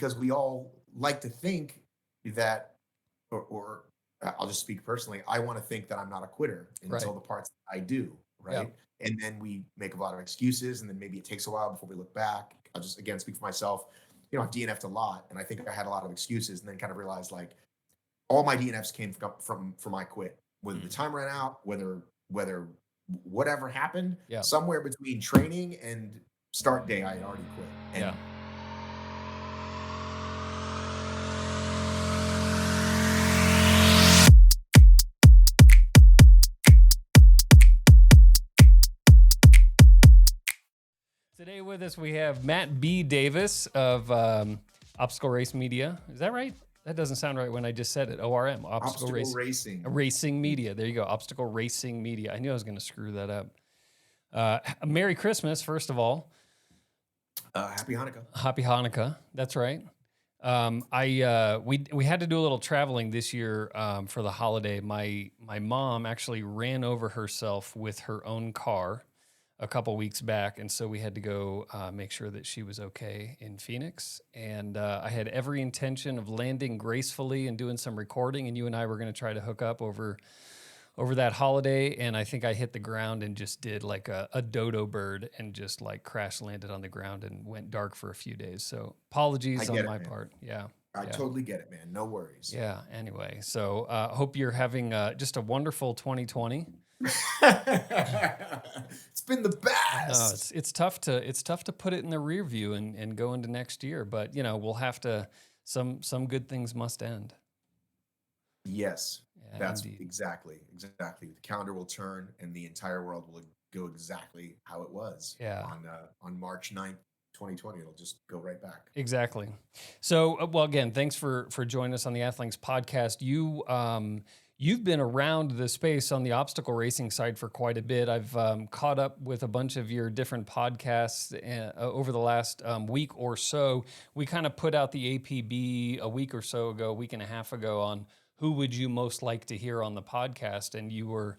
because we all like to think that, or I'll just speak personally. I want to think that I'm not a quitter Right. until the parts that I do, Yeah. right? And then we make a lot of excuses, and then maybe it takes a while before we look back. I'll just again speak for myself. I've DNF'd a lot, and I think I had a lot of excuses, and then kind of realized like all my DNFs came from my quit. Whether the Mm. time ran out, whether whatever happened, Yeah. somewhere between training and start day, I had already quit. Yeah. And Today with us, we have Matt B. Davis of Obstacle Race Media. Is that right? That doesn't sound right when I just said it. ORM, obstacle racing. Racing Media. There you go. Obstacle Racing Media. I knew I was going to screw that up. Merry Christmas, first of all. Happy Hanukkah. Happy Hanukkah. That's right. We had to do a little traveling this year for the holiday. My mom actually ran over herself with her own car a couple weeks back, and so we had to go make sure that she was okay in Phoenix. And I had every intention of landing gracefully and doing some recording, and you and I were going to try to hook up over that holiday, and I think I hit the ground and just did like a dodo bird and just like crash landed on the ground and went dark for a few days. So I apologies get on it, my man. part. Yeah. I Yeah. totally get it, man. No worries. Yeah. Anyway, so hope you're having just a wonderful 2020. It's been the best. It's tough to put it in the rear view and go into next year, but we'll have to. Some good things must end. Yes, Yeah, that's indeed. exactly. The calendar will turn, and the entire world will go exactly how it was Yeah. on March 9th, 2020. It'll just go right back. Exactly. So, well, again, thanks for joining us on the Athlinks podcast. You've been around the space on the obstacle racing side for quite a bit. I've caught up with a bunch of your different podcasts over the last week or so. We kind of put out the APB a week or so ago, a week and a half ago, on who would you most like to hear on the podcast, and you were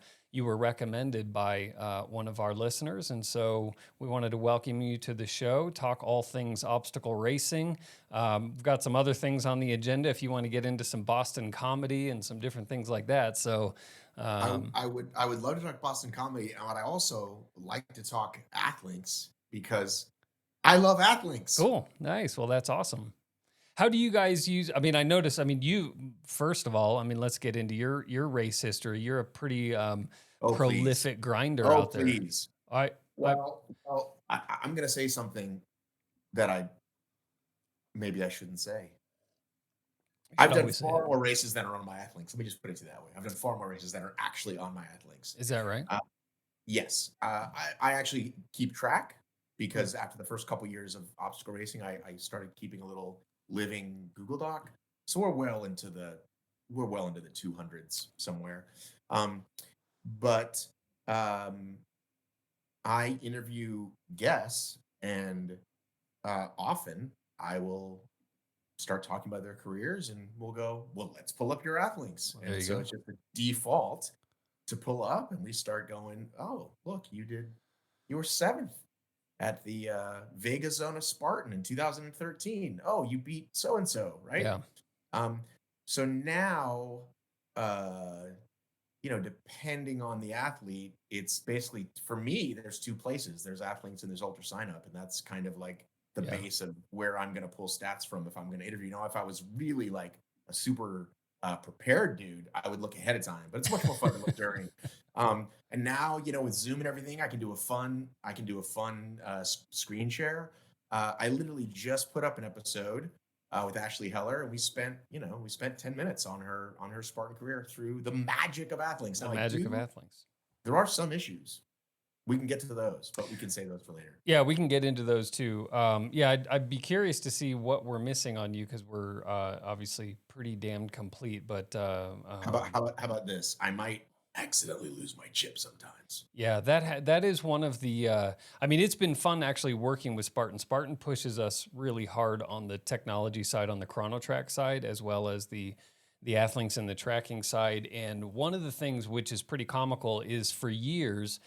recommended by one of our listeners, and so we wanted to welcome you to the show, talk all things obstacle racing. We've got some other things on the agenda if you want to get into some Boston comedy and some different things like that. So I would love to talk Boston comedy, but I also like to talk Athlinks because I love Athlinks. cool, nice. Well, that's awesome. How do you guys use? I mean, I notice. I mean, you first of all. I mean, let's get into your race history. You're a pretty Oh, please. prolific grinder Oh, out there. please. I Well, I'm going to say something that maybe I shouldn't say. I've done always say far it. more races than are on my Athlinks. Let me just put it to you that way. I've done far more races than are actually on my Athlinks. Is that right? Yes. I actually keep track because after the first couple years of obstacle racing, I started keeping a little living Google Doc. So we're well into the 200s somewhere. But I interview guests, and often I will start talking about their careers, and we'll go, well, let's pull up your Athlinks. There you And so go. it's just the default to pull up, and we start going, oh, look, you were seventh at the Vega Zona Spartan in 2013. Oh, you beat so and so, right? Yeah. So now, depending on the athlete, it's basically, for me, there's two places. There's Athlinks and there's Ultra Sign Up, and that's kind of like the base of where I'm going to pull stats from if I'm going to interview. If I was really like a super prepared dude, I would look ahead of time, but it's much more fun to look during. And now, with Zoom and everything, I can do a fun screen share. I literally just put up an episode with Ashley Heller, and we spent 10 minutes on her Spartan career through the magic of Athlinks. The magic of Athlinks. There are some issues. We can get to those, but we can save those for later. Yeah, we can get into those too. I'd be curious to see what we're missing on you, because we're obviously pretty damn complete. But how about this? I might accidentally lose my chip sometimes. Yeah, that is one of the. I mean, it's been fun actually working with Spartan. Spartan pushes us really hard on the technology side, on the chronotrack side, as well as the Athlinks and the tracking side. And one of the things which is pretty comical is, for years,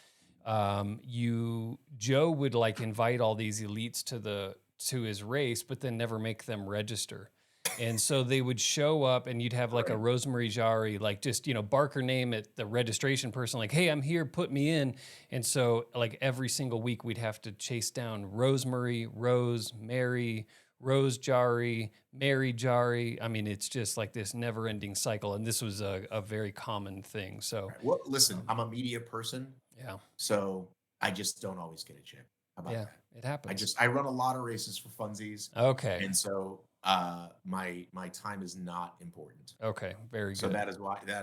Joe would like invite all these elites to to his race, but then never make them register. And so they would show up and you'd have like a Rosemary Jari, like just, bark her name at the registration person, like, hey, I'm here, put me in. And so like every single week we'd have to chase down Rosemary, Rose, Mary, Rose Jari, Mary Jari. I mean, it's just like this never ending cycle. And this was a very common thing. So, Well, listen, I'm a media person, yeah, so I just don't always get a chip. How about that? it happens. I run a lot of races for funsies, Okay. and so my time is not important. Okay. Very So good. that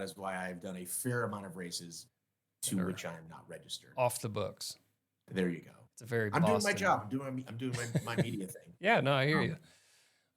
is why I've done a fair amount of races to which I am not registered. Off the books. There you go. It's a very I'm doing my Boston- job. I'm doing my media thing. Yeah, no, I hear you.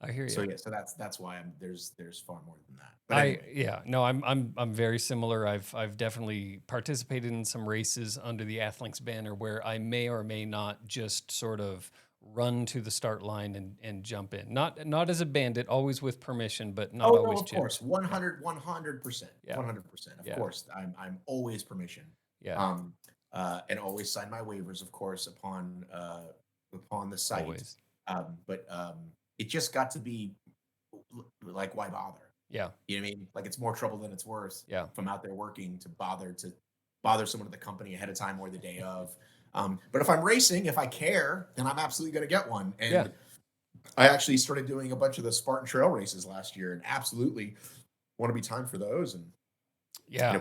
I hear you. So yeah, so that's why there's far more than that. But anyway. I'm very similar. I've definitely participated in some races under the Athlinks banner where I may or may not just sort of run to the start line and jump in. Not as a bandit, always with permission, but not always. Of course, 100%, 100%, Yeah. 100%. Of Yeah. course, I'm always permission. Yeah. And always sign my waivers, of course, upon the site. Always. But it just got to be like, why bother? Yeah. You know what I mean? Like, it's more trouble than it's worth. Yeah. If I'm out there working to bother someone at the company ahead of time or the day of. But if I'm racing, if I care, then I'm absolutely going to get one. And I actually started doing a bunch of the Spartan trail races last year, and absolutely want to be timed for those. And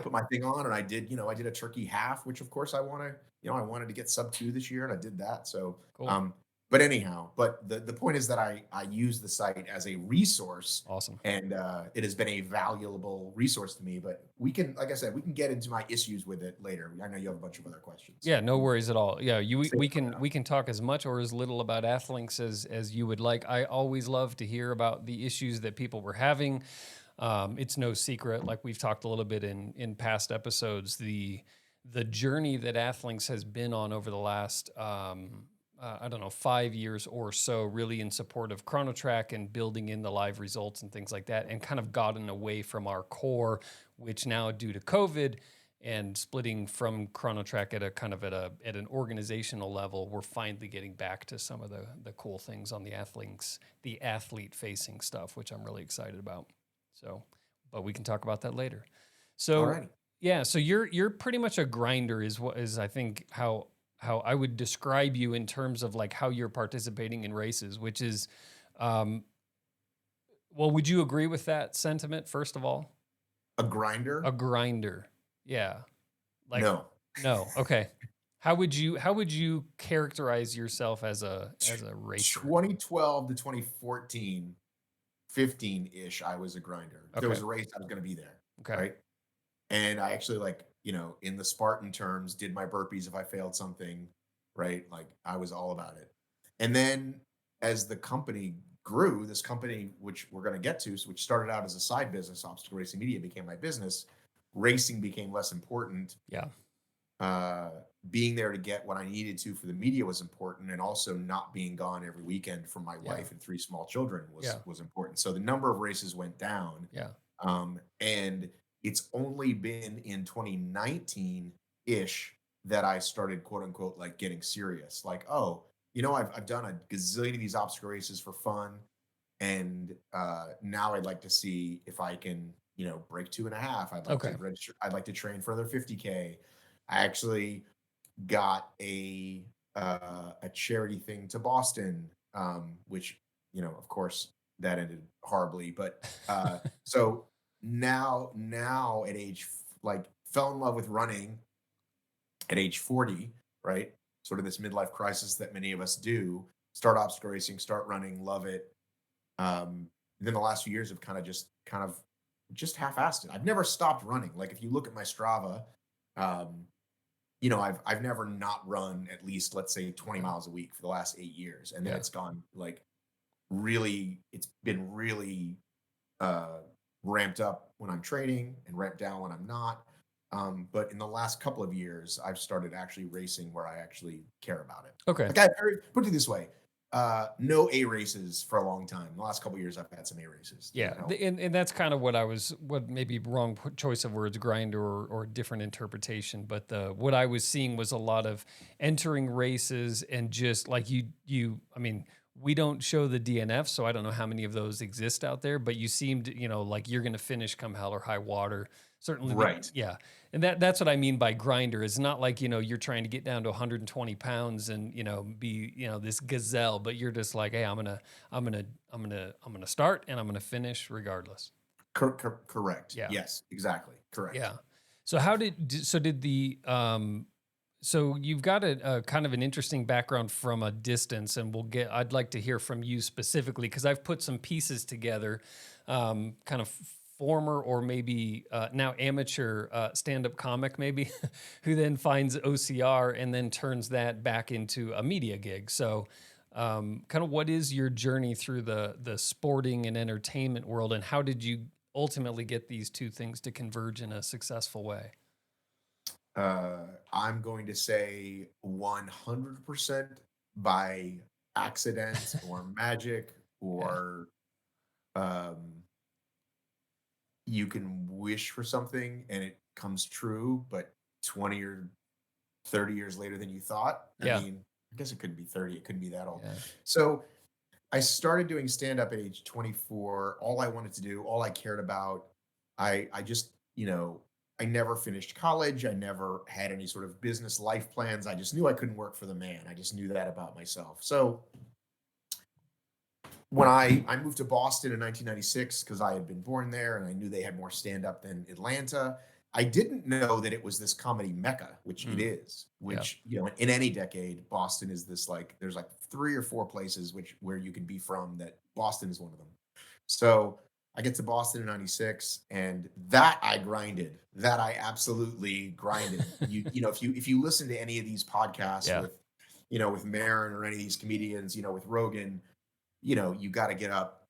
put my thing on, and I did a turkey half, which of course I wanted to get sub 2 this year, and I did that. So Cool. But anyhow, the point is that I use the site as a resource. Awesome. And it has been a valuable resource to me. But we can, like I said, we can get into my issues with it later. I know you have a bunch of other questions. Yeah, no worries at all. Yeah, we can talk as much or as little about Athlinks as you would like. I always love to hear about the issues that people were having. It's no secret, like we've talked a little bit in past episodes, the journey that Athlinks has been on over the last 5 years or so, really in support of ChronoTrack and building in the live results and things like that, and kind of gotten away from our core, which now due to COVID and splitting from ChronoTrack at an organizational level, we're finally getting back to some of the cool things on the Athlinks, the athlete facing stuff, which I'm really excited about. So, but we can talk about that later. So, Alrighty. yeah, so you're pretty much a grinder is I think how I would describe you in terms of like how you're participating in races, which is, well, would you agree with that sentiment, first of all? A grinder? A grinder. Yeah. Like, no. Okay. How would you characterize yourself as a racer? 2012 to 2014, 15-ish, I was a grinder. If there was a race, I was going to be there. Okay. Right. And I actually, in the Spartan terms, did my burpees if I failed something, right? Like, I was all about it. And then as the company grew, this company, which we're going to get to, which started out as a side business, Obstacle Racing Media became my business. Racing became less important. Yeah. Being there to get what I needed to for the media was important. And also not being gone every weekend from my wife and 3 small children was important. So the number of races went down. Yeah. And it's only been in 2019-ish that I started, quote unquote, like getting serious. Like, I've done a gazillion of these obstacle races for fun. And now I'd like to see if I can, break 2.5. I'd like to register. I'd like to train for another 50K. I actually got a charity thing to Boston, which, of course, that ended horribly. But so now at age, fell in love with running at age 40, right? Sort of this midlife crisis that many of us do. Start obstacle racing, start running, love it. Then the last few years have kind of just half-assed it. I've never stopped running. Like, if you look at my Strava, I've never not run at least, let's say, 20 miles a week for the last 8 years. And then it's gone it's been really ramped up when I'm training and ramped down when I'm not. But in the last couple of years, I've started actually racing where I actually care about it. Okay. Put it this way. No A races for a long time. The last couple of years, I've had some A races. Yeah. And that's kind of what maybe wrong choice of words, grind or different interpretation. But what I was seeing was a lot of entering races and just like we don't show the DNF, so I don't know how many of those exist out there, but you seemed, like you're going to finish come hell or high water. Certainly, Right. yeah. And that's what I mean by grinder. It's not like, you're trying to get down to 120 pounds and, be, this gazelle, but you're just like, hey, I'm going to start and I'm going to finish regardless. Correct. Yeah. Yes, exactly. Correct. Yeah. So did the, so you've got a kind of an interesting background from a distance, and I'd like to hear from you specifically, because I've put some pieces together, kind of former or maybe now amateur stand-up comic maybe, who then finds OCR and then turns that back into a media gig. So kind of what is your journey through the sporting and entertainment world, and how did you ultimately get these two things to converge in a successful way? I'm going to say 100% by accident or magic, or um, you can wish for something and it comes true, but 20 or 30 years later than you thought. I Yeah. mean, I guess it couldn't be 30, it couldn't be that old. Yeah. So I started doing stand up at age 24. All I wanted to do, all I cared about, I just, I never finished college. I never had any sort of business life plans. I just knew I couldn't work for the man. I just knew that about myself. So when I moved to Boston in 1996, because I had been born there and I knew they had more stand up than Atlanta, I didn't know that it was this comedy mecca, which it is, which, in any decade, Boston is this, like, there's like 3 or 4 places where you can be from, that Boston is one of them. So I get to Boston in 96, and that I grinded. That I absolutely grinded. If you listen to any of these podcasts with, with Marin or any of these comedians, with Rogan, you got to get up,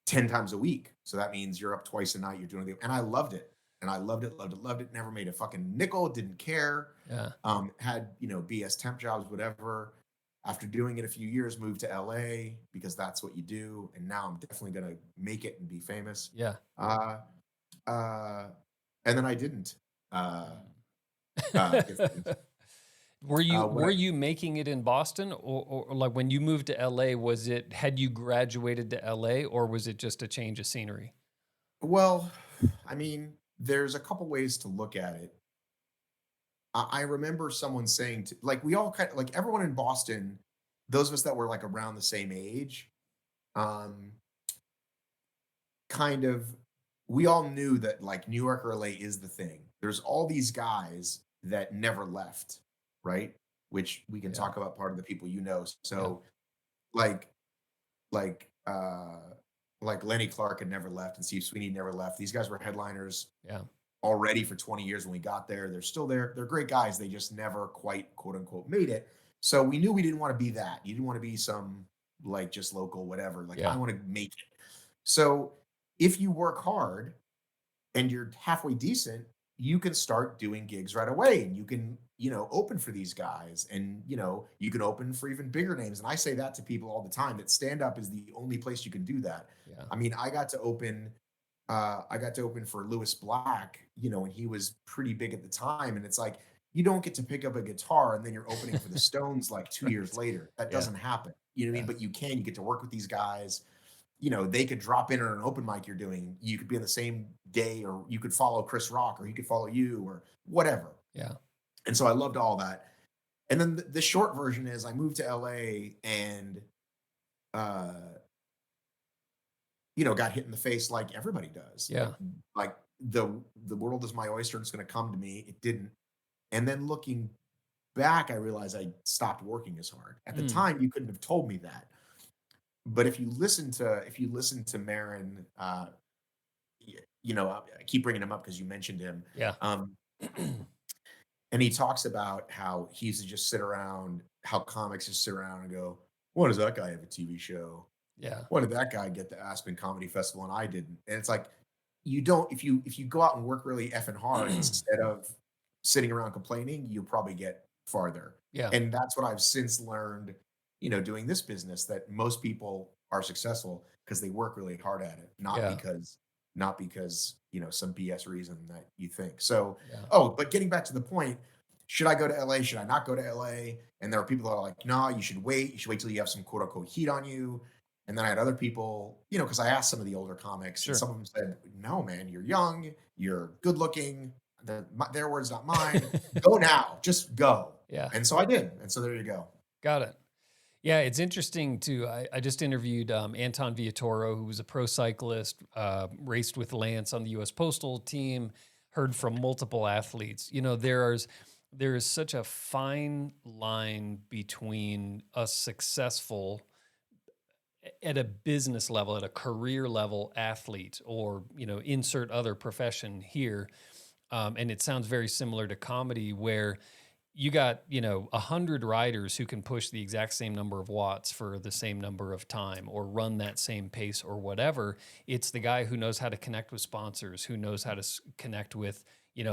10 times a week. So that means you're up twice a night, you're doing it. And I loved it. And I loved it, loved it, loved it. Never made a fucking nickel, didn't care. Yeah. Had, BS temp jobs, whatever. After doing it a few years, moved to LA because that's what you do. And now I'm definitely going to make it and be famous. Yeah. And then I didn't. Were you making it in Boston, or like when you moved to LA, had you graduated to LA, or was it just a change of scenery? Well, I mean, there's a couple ways to look at it. I remember someone saying, like, we all kind of, like, everyone in Boston, those of us that were like around the same age, kind of, we all knew that, like, New York or LA is the thing. There's all these guys that never left, right? Which we can talk about, part of the people So like like Lenny Clark had never left, and Steve Sweeney never left. These guys were headliners already for 20 years when we got there. They're still there. They're great guys. They just never quite, quote unquote, made it. So we knew we didn't want to be that. You didn't want to be some, like, just local, whatever. Like, I want to make it. So if you work hard and you're halfway decent, you can start doing gigs right away, and you can, open for these guys, and, you can open for even bigger names. And I say that to people all the time, that stand up is the only place you can do that. Yeah. I mean, I got to open for Lewis Black, and he was pretty big at the time. And it's like, you don't get to pick up a guitar and then you're opening for the Stones like 2 years later. That doesn't happen. You know what I mean? But you get to work with these guys. They could drop in on an open mic you're doing. You could be on the same day, or you could follow Chris Rock, or he could follow you, or whatever. Yeah. And so I loved all that. And then the short version is, I moved to LA and, got hit in the face like everybody does. Yeah. Like the world is my oyster, and it's going to come to me. It didn't. And then looking back, I realized I stopped working as hard. At the time, you couldn't have told me that. But if you listen to Marin, I keep bringing him up because you mentioned him. Yeah. And he talks about how he used to just sit around, how comics just sit around and go, "Why does that guy have a TV show? Yeah. Why did that guy get the Aspen Comedy Festival and I didn't?" And it's like, you don't. If you go out and work really effing hard instead of sitting around complaining, you'll probably get farther. Yeah. And that's what I've since learned, doing this business, that most people are successful because they work really hard at it, not because some BS reason that you think. So, but getting back to the point, should I go to LA? Should I not go to LA? And there are people that are like, no, you should wait. You should wait till you have some quote unquote heat on you. And then I had other people, because I asked some of the older comics, and Sure. some of them said, no, man, you're young, you're good looking. Their words, not mine. Go now, just go. Yeah. And so I did. And so there you go. Got it. Yeah, it's interesting too. I just interviewed Anton Viatoro, who was a pro cyclist, raced with Lance on the U.S. Postal team, heard from multiple athletes. There is such a fine line between a successful at a business level, at a career level athlete, or, insert other profession here. And it sounds very similar to comedy, where you got, 100 riders who can push the exact same number of watts for the same number of time, or run that same pace or whatever. It's the guy who knows how to connect with sponsors, who knows how to connect with,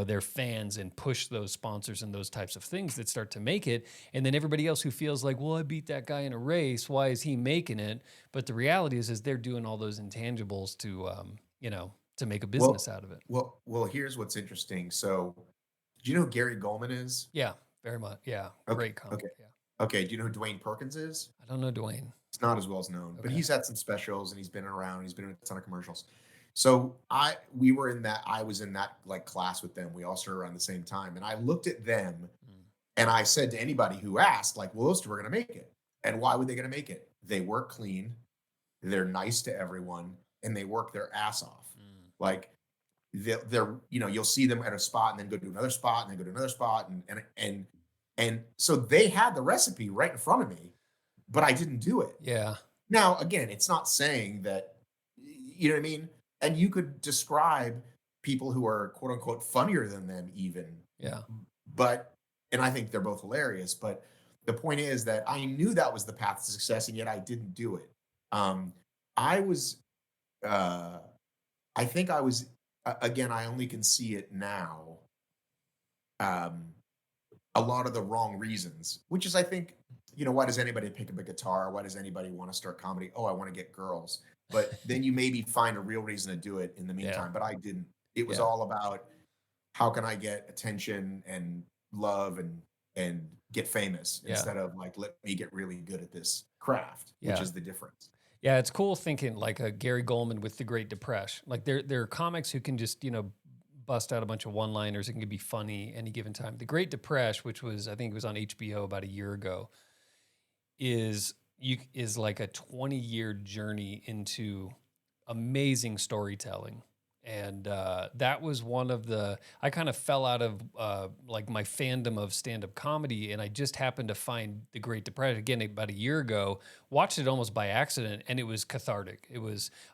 their fans and push those sponsors and those types of things that start to make it. And then everybody else who feels like, well, I beat that guy in a race, why is he making it? But the reality is they're doing all those intangibles to, to make a business out of it. Well, here's what's interesting. So, do you know who Gary Goldman is? Yeah, very much. Yeah, great comic. Okay. Yeah. Okay. Do you know who Dwayne Perkins is? I don't know Dwayne. It's not as well as known, but Okay. he's had some specials and he's been around. He's been in a ton of commercials. So I was in that like class with them. We all started around the same time, and I looked at them and I said to anybody who asked, like, well, those two are going to make it. And why would they going to make it? They work clean, they're nice to everyone, and they work their ass off. Like they're you'll see them at a spot and then go to another spot and then go to another spot, and so they had the recipe right in front of me, but I didn't do it. Yeah. Now, again, it's not saying that, you know what I mean? And you could describe people who are quote unquote funnier than them even. Yeah. And I think they're both hilarious, but the point is that I knew that was the path to success, and yet I didn't do it. I was, I think I was, again, I only can see it now. A lot of the wrong reasons, which is, I think, why does anybody pick up a guitar? Why does anybody want to start comedy? Oh, I want to get girls. But then you maybe find a real reason to do it in the meantime. But I didn't. It was all about how can I get attention and love and get famous instead of like, let me get really good at this craft, which is the difference. Yeah, it's cool thinking like a Gary Goldman with the Great Depression. Like there are comics who can just, bust out a bunch of one-liners and can be funny any given time. The Great Depression, which was, I think it was on HBO about a year ago, is like a 20-year journey into amazing storytelling. And that was one of I kind of fell out of like my fandom of stand-up comedy, and I just happened to find The Great Depression again about a year ago, watched it almost by accident, and it was cathartic.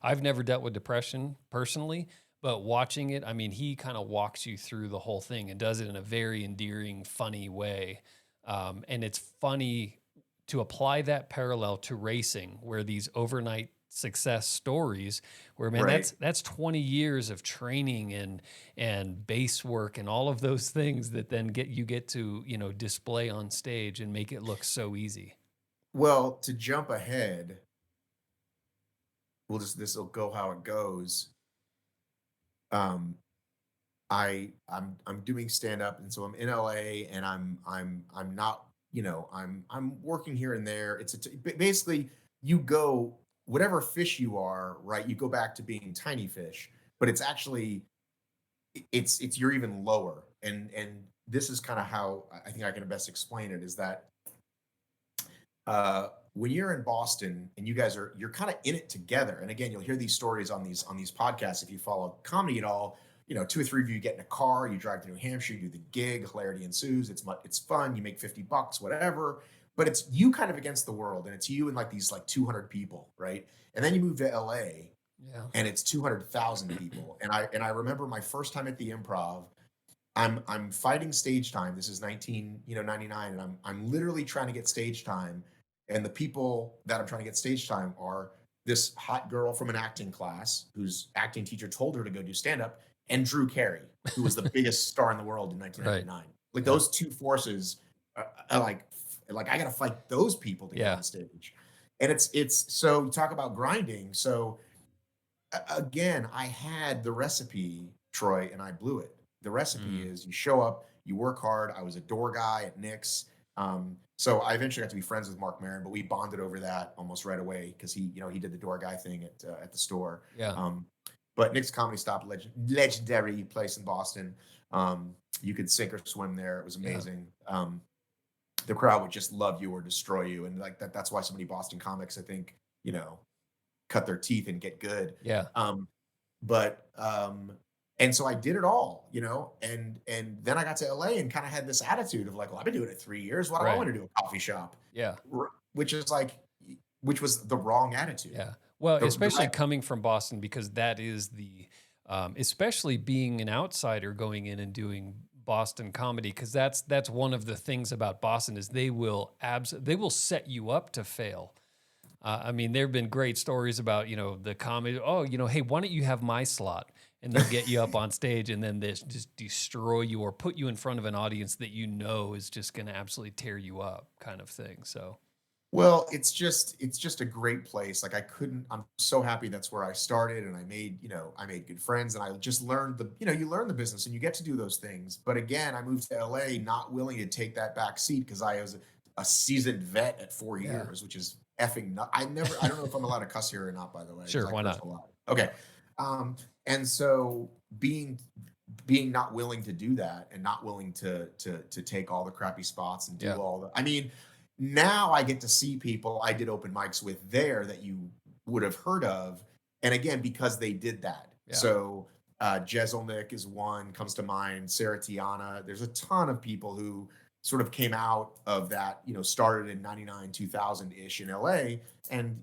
I've never dealt with depression personally, but watching it, I mean, he kind of walks you through the whole thing and does it in a very endearing, funny way. And it's funny to apply that parallel to racing, where these overnight success stories, where that's 20 years of training and base work and all of those things that then get to display on stage and make it look so easy. Well, to jump ahead, this will go how it goes. I'm doing stand up, and so I'm in LA, and I'm not, I'm working here and there. It's basically you go whatever fish you are, right? You go back to being tiny fish, but it's actually it's you're even lower. And this is kind of how I think I can best explain it, is that when you're in Boston and you're kind of in it together. And again, you'll hear these stories on these podcasts if you follow comedy at all. 2 or 3 of you get in a car, you drive to New Hampshire, you do the gig, hilarity ensues. It's fun. You make $50, whatever. But it's you kind of against the world, and it's you and like these 200 people, right? And then you move to LA, and it's 200,000 people. And I remember my first time at the Improv. I'm fighting stage time. This is 1999, and I'm literally trying to get stage time. And the people that I'm trying to get stage time are this hot girl from an acting class whose acting teacher told her to go do stand up, and Drew Carey, who was the biggest star in the world in 1999. Right. Like those two forces are like I got to fight those people to get on stage. And it's so you talk about grinding. So again, I had the recipe, Troy, and I blew it. The recipe is you show up, You work hard. I was a door guy at Nick's. So I eventually got to be friends with Mark Maron, but we bonded over that almost right away because he did the door guy thing at the store. Yeah. But Nick's Comedy Stop, legendary place in Boston. You could sink or swim there. It was amazing. The crowd would just love you or destroy you, and like that's why so many Boston comics, I think, cut their teeth and get good. Yeah. And so I did it all, and then I got to LA and kind of had this attitude of like, well, I've been doing it 3 years. Why do I want to do a coffee shop? Yeah. Which was the wrong attitude. Yeah. Well, especially coming from Boston, because that is especially being an outsider going in and doing Boston comedy, because that's one of the things about Boston is they will set you up to fail. I mean, there have been great stories about, the comedy. Oh, hey, why don't you have my slot? And they'll get you up on stage and then they just destroy you or put you in front of an audience that is just going to absolutely tear you up, kind of thing. So, well, it's just a great place. Like I'm so happy that's where I started, and I made good friends, and I just learned you learn the business and you get to do those things. But again, I moved to LA not willing to take that back seat because I was a seasoned vet at 4 years, which is effing nut. I don't know if I'm allowed to cuss here or not, by the way. Sure, why not? Okay. And so being not willing to do that and not willing to take all the crappy spots and do now I get to see people I did open mics with there that you would have heard of. And again, because they did that. Yeah. So Jezelnik is one, comes to mind, Sarah Tiana. There's a ton of people who sort of came out of that, started in 99, 2000-ish in LA. And,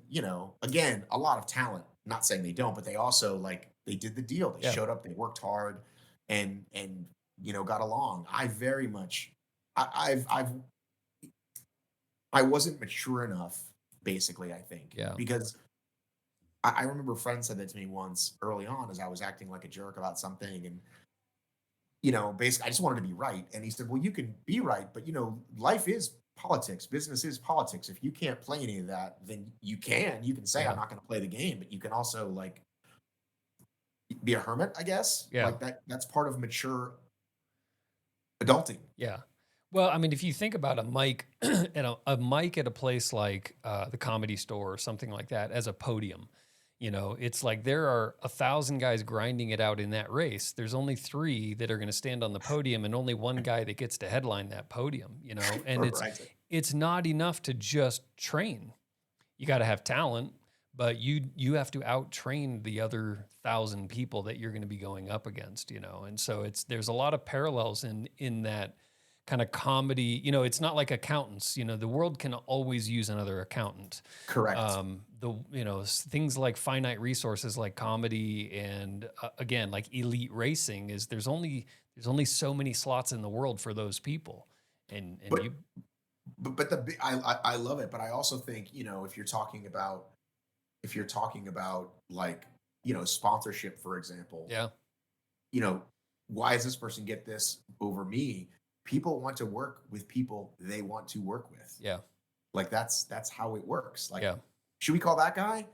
again, a lot of talent. Not saying they don't, but they also they did the deal. They showed up, they worked hard and got along. I very much, I wasn't mature enough, basically, I think. Yeah. Because I remember a friend said that to me once early on as I was acting like a jerk about something. And, basically, I just wanted to be right. And he said, well, you can be right, but, life is politics. Business is politics. If you can't play any of that, then you can say, I'm not going to play the game, but you can also, be a hermit, I guess. Yeah. That's part of mature adulting. Yeah. Well, I mean, if you think about a mic at a place like the Comedy Store or something like that as a podium, it's like there are 1,000 guys grinding it out in that race. There's only 3 that are going to stand on the podium and only 1 guy that gets to headline that podium, and it's not enough to just train. You got to have talent, but you have to out-train the other 1,000 people that you're going to be going up against, and so there's a lot of parallels in that kind of comedy. It's not like accountants. The world can always use another accountant. Correct. Things like finite resources, like comedy, and again, like elite racing, is there's only so many slots in the world for those people, I love it. But I also think if you're talking about sponsorship, for example, why does this person get this over me? People want to work with people they want to work with. Yeah. That's how it works. Should we call that guy?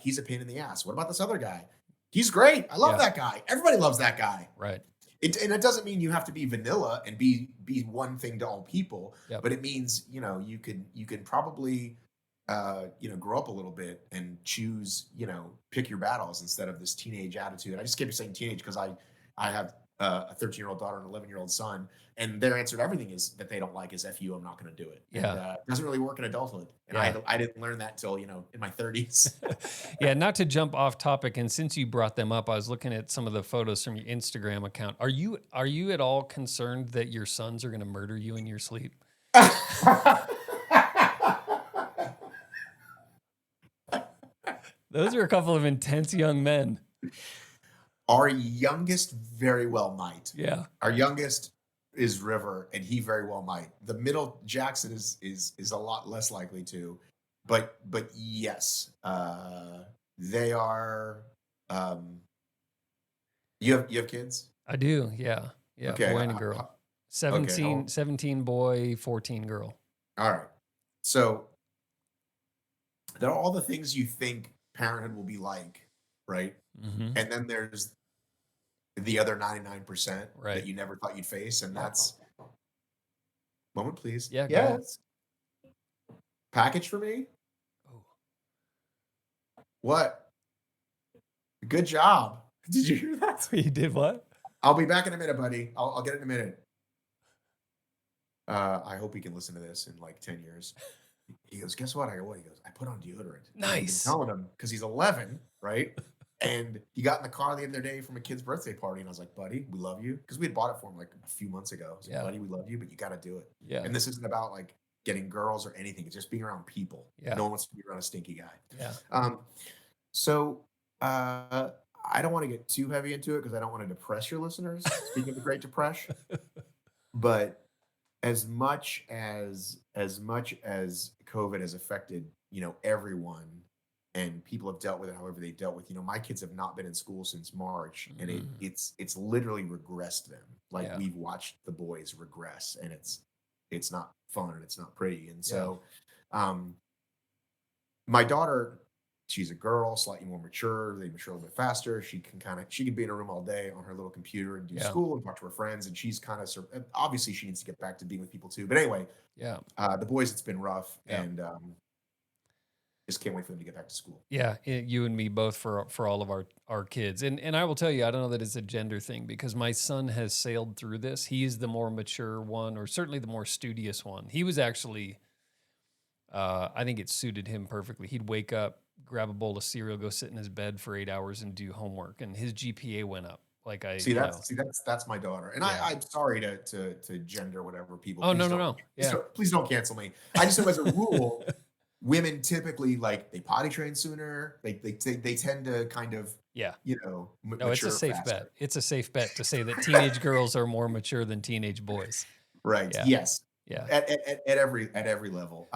He's a pain in the ass. What about this other guy? He's great. I love that guy. Everybody loves that guy. Right. And it doesn't mean you have to be vanilla and be one thing to all people, but it means, you can probably, grow up a little bit and choose, pick your battles instead of this teenage attitude. I just keep saying teenage because I have a 13-year-old daughter and an 11-year-old son, and their answer to everything is that they don't like is F you, I'm not going to do it. Yeah. And, it doesn't really work in adulthood. And I didn't learn that till, in my 30s. Yeah. Not to jump off topic. And since you brought them up, I was looking at some of the photos from your Instagram account. Are you at all concerned that your sons are going to murder you in your sleep? Those are a couple of intense young men. Our youngest very well might. Yeah. Our youngest is River, and he very well might. The middle, Jackson, is a lot less likely to, but yes, they are. You have kids? I do. Yeah. Okay. Boy and a girl. 17 boy, 14 girl. All right. So there are all the things you think parenthood will be like, right? Mm-hmm. And then there's the other 99% Right. that you never thought you'd face. And that's, moment, please. Yeah, go ahead. Yes. Package for me? Oh. What? Good job. Did you hear that? You did what? I'll be back in a minute, buddy. I'll get it in a minute. I hope he can listen to this in like 10 years. He goes, guess what? I go, what? He goes, I put on deodorant. And I've been Nice. telling him because he's 11, right? And he got in the car the other day from a kid's birthday party. And I was like, buddy, we love you. Because we had bought it for him like a few months ago. I was like, Yeah. buddy, we love you, but you got to do it. Yeah. And this isn't about like getting girls or anything. It's just being around people. Yeah. No one wants to be around a stinky guy. Yeah. So I don't want to get too heavy into it because I don't want to depress your listeners. Speaking of the Great Depression, but as much as COVID has affected, everyone, and people have dealt with it however they dealt with, my kids have not been in school since March, and it's literally regressed them. Like we've watched the boys regress, and it's not fun and it's not pretty. And so, my daughter, she's a girl, slightly more mature. They mature a little bit faster. She can be in a room all day on her little computer and do school and talk to her friends. And she's kind of, obviously she needs to get back to being with people too. But anyway, the boys, it's been rough, and just can't wait for them to get back to school. Yeah, you and me both for all of our kids. And I will tell you, I don't know that it's a gender thing because my son has sailed through this. He's the more mature one, or certainly the more studious one. He was actually, I think it suited him perfectly. He'd wake up, grab a bowl of cereal, go sit in his bed for 8 hours and do homework, and his GPA went up. Like that's my daughter, and I'm sorry to gender whatever people. Oh, no. Please don't cancel me. I just know as a rule, women typically they potty train sooner. They tend to kind of No, mature it's a safe faster. bet. It's a safe bet to say that teenage girls are more mature than teenage boys. Right. Yeah. Yes. Yeah. At every level.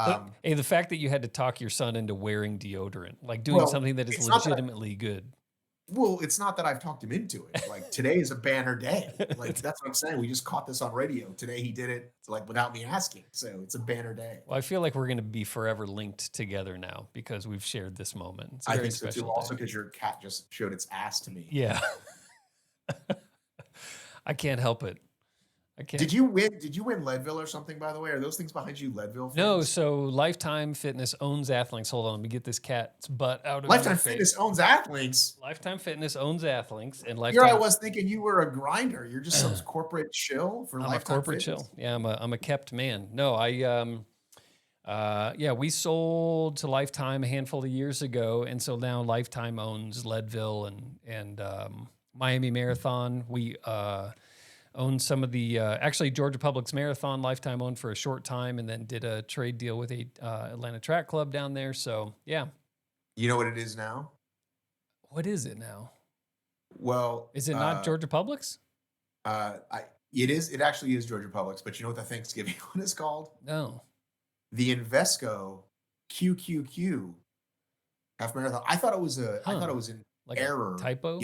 Hey, the fact that you had to talk your son into wearing deodorant, like doing something that is legitimately good. Well, it's not that I've talked him into it. Like today is a banner day. Like that's what I'm saying. We just caught this on radio. Today he did it without me asking. So it's a banner day. Well, I feel like we're going to be forever linked together now because we've shared this moment. It's a I very think so special too. day. Also because your cat just showed its ass to me. Yeah. I can't help it. I can't. Did you win Leadville or something, by the way? Are those things behind you Leadville things? No, so Lifetime Fitness owns Athlinks. Hold on, let me get this cat's butt out of Lifetime my face. Fitness owns Athlinks. Lifetime Fitness owns Athlinks, and Here I was thinking you were a grinder. You're just some corporate shill for I'm Lifetime a corporate Fitness. chill. Yeah, I'm a kept man. No, we sold to Lifetime a handful of years ago, and so now Lifetime owns Leadville and Miami Marathon. We own some of the actually Georgia Public's Marathon. Lifetime owned for a short time, and then did a trade deal with a Atlanta Track Club down there. So yeah. You know what it is now? What is it now? Well, Is it not Georgia Public's? It is. It actually is Georgia Public's. But you know what the Thanksgiving one is called? No. The Invesco QQQ half marathon. I thought it was an error typo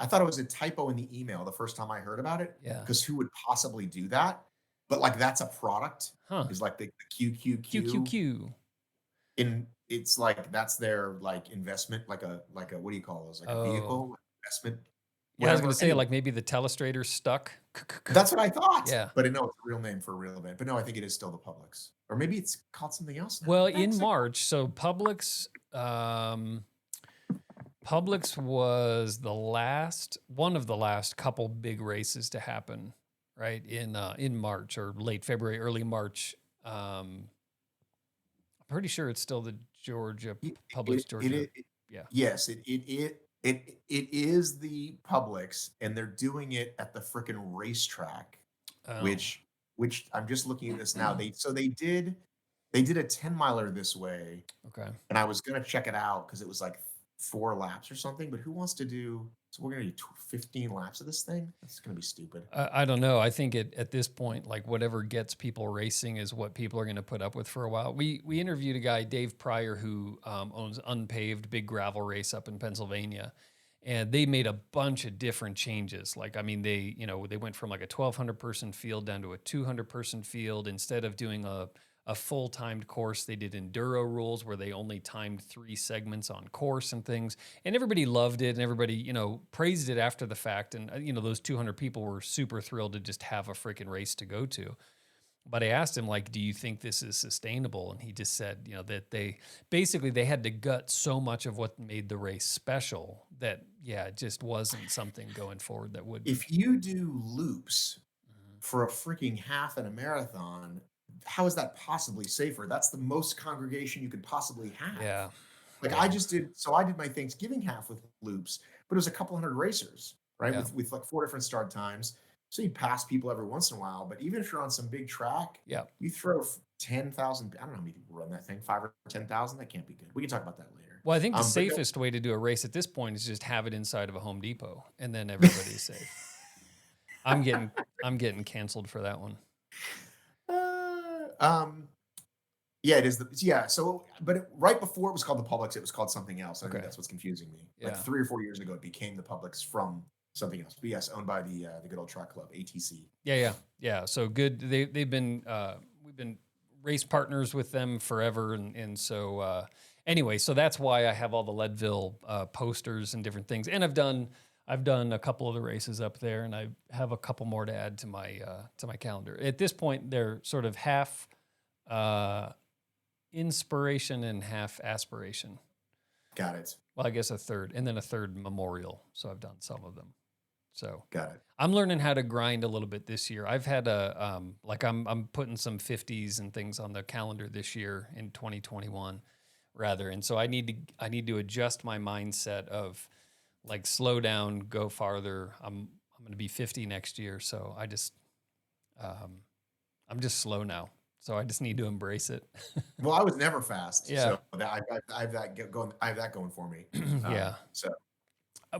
I thought it was a typo in the email the first time I heard about it. Yeah. Because who would possibly do that? But that's a product. Is the QQQ. It's that's their investment, like a what do you call those? Like a vehicle investment. Yeah, I was going to say maybe the telestrator stuck. That's what I thought. Yeah. But no, it's a real name for a real event. But no, I think it is still the Publix. Or maybe it's called something else now. Well, in March, so Publix was one of the last couple big races to happen, right? In March or late February, early March. I'm pretty sure it's still the Publix Georgia. Yes, it is the Publix, and they're doing it at the frickin' racetrack, which I'm just looking at this now. They did a 10-miler this way. Okay. And I was gonna check it out because it was 4 laps or something, but who wants to do? So we're gonna do 15 laps of this thing. That's gonna be stupid. I don't know. I think at this point, whatever gets people racing is what people are going to put up with for a while. We interviewed a guy, Dave Pryor, who owns Unpaved, big gravel race up in Pennsylvania, and they made a bunch of different changes. They went from a 1,200 person field down to a 200 person field. Instead of doing a a full timed course. They did enduro rules where they only timed 3 segments on course and things. And everybody loved it and everybody, praised it after the fact. And, those 200 people were super thrilled to just have a freaking race to go to. But I asked him, like, do you think this is sustainable? And he just said, that they had to gut so much of what made the race special that, it just wasn't something going forward that would. If you do loops for a freaking half and a marathon, how is that possibly safer? That's the most congregation you could possibly have. Yeah. Like I did my Thanksgiving half with loops, but it was a couple hundred racers, right? Yeah. With like 4 different start times. So you pass people every once in a while, but even if you're on some big track, you throw 10,000, I don't know how many people run that thing, 5 or 10,000. That can't be good. We can talk about that later. Well, I think the safest way to do a race at this point is just have it inside of a Home Depot, and then everybody's safe. I'm getting canceled for that one. Yeah, it is. So, but right before it was called the Publix, it was called something else. I think that's what's confusing me. Like 3 or 4 years ago, it became the Publix from something else. But yes, owned by the good old track club, ATC. Yeah. So good. They've been we've been race partners with them forever, and so anyway, so that's why I have all the Leadville posters and different things, and I've done a couple of the races up there, and I have a couple more to add to my calendar. At this point, they're sort of half inspiration and half aspiration. Got it. Well, I guess a third, and then a third memorial. So I've done some of them. So got it. I'm learning how to grind a little bit this year. I've had I'm putting some 50s and things on the calendar this year in 2021 rather. And so I need to adjust my mindset of like slow down, go farther. I'm going to be 50 next year. So I'm just slow now. So I just need to embrace it. Well, I was never fast. Yeah. So I have that going for me. Yeah. So.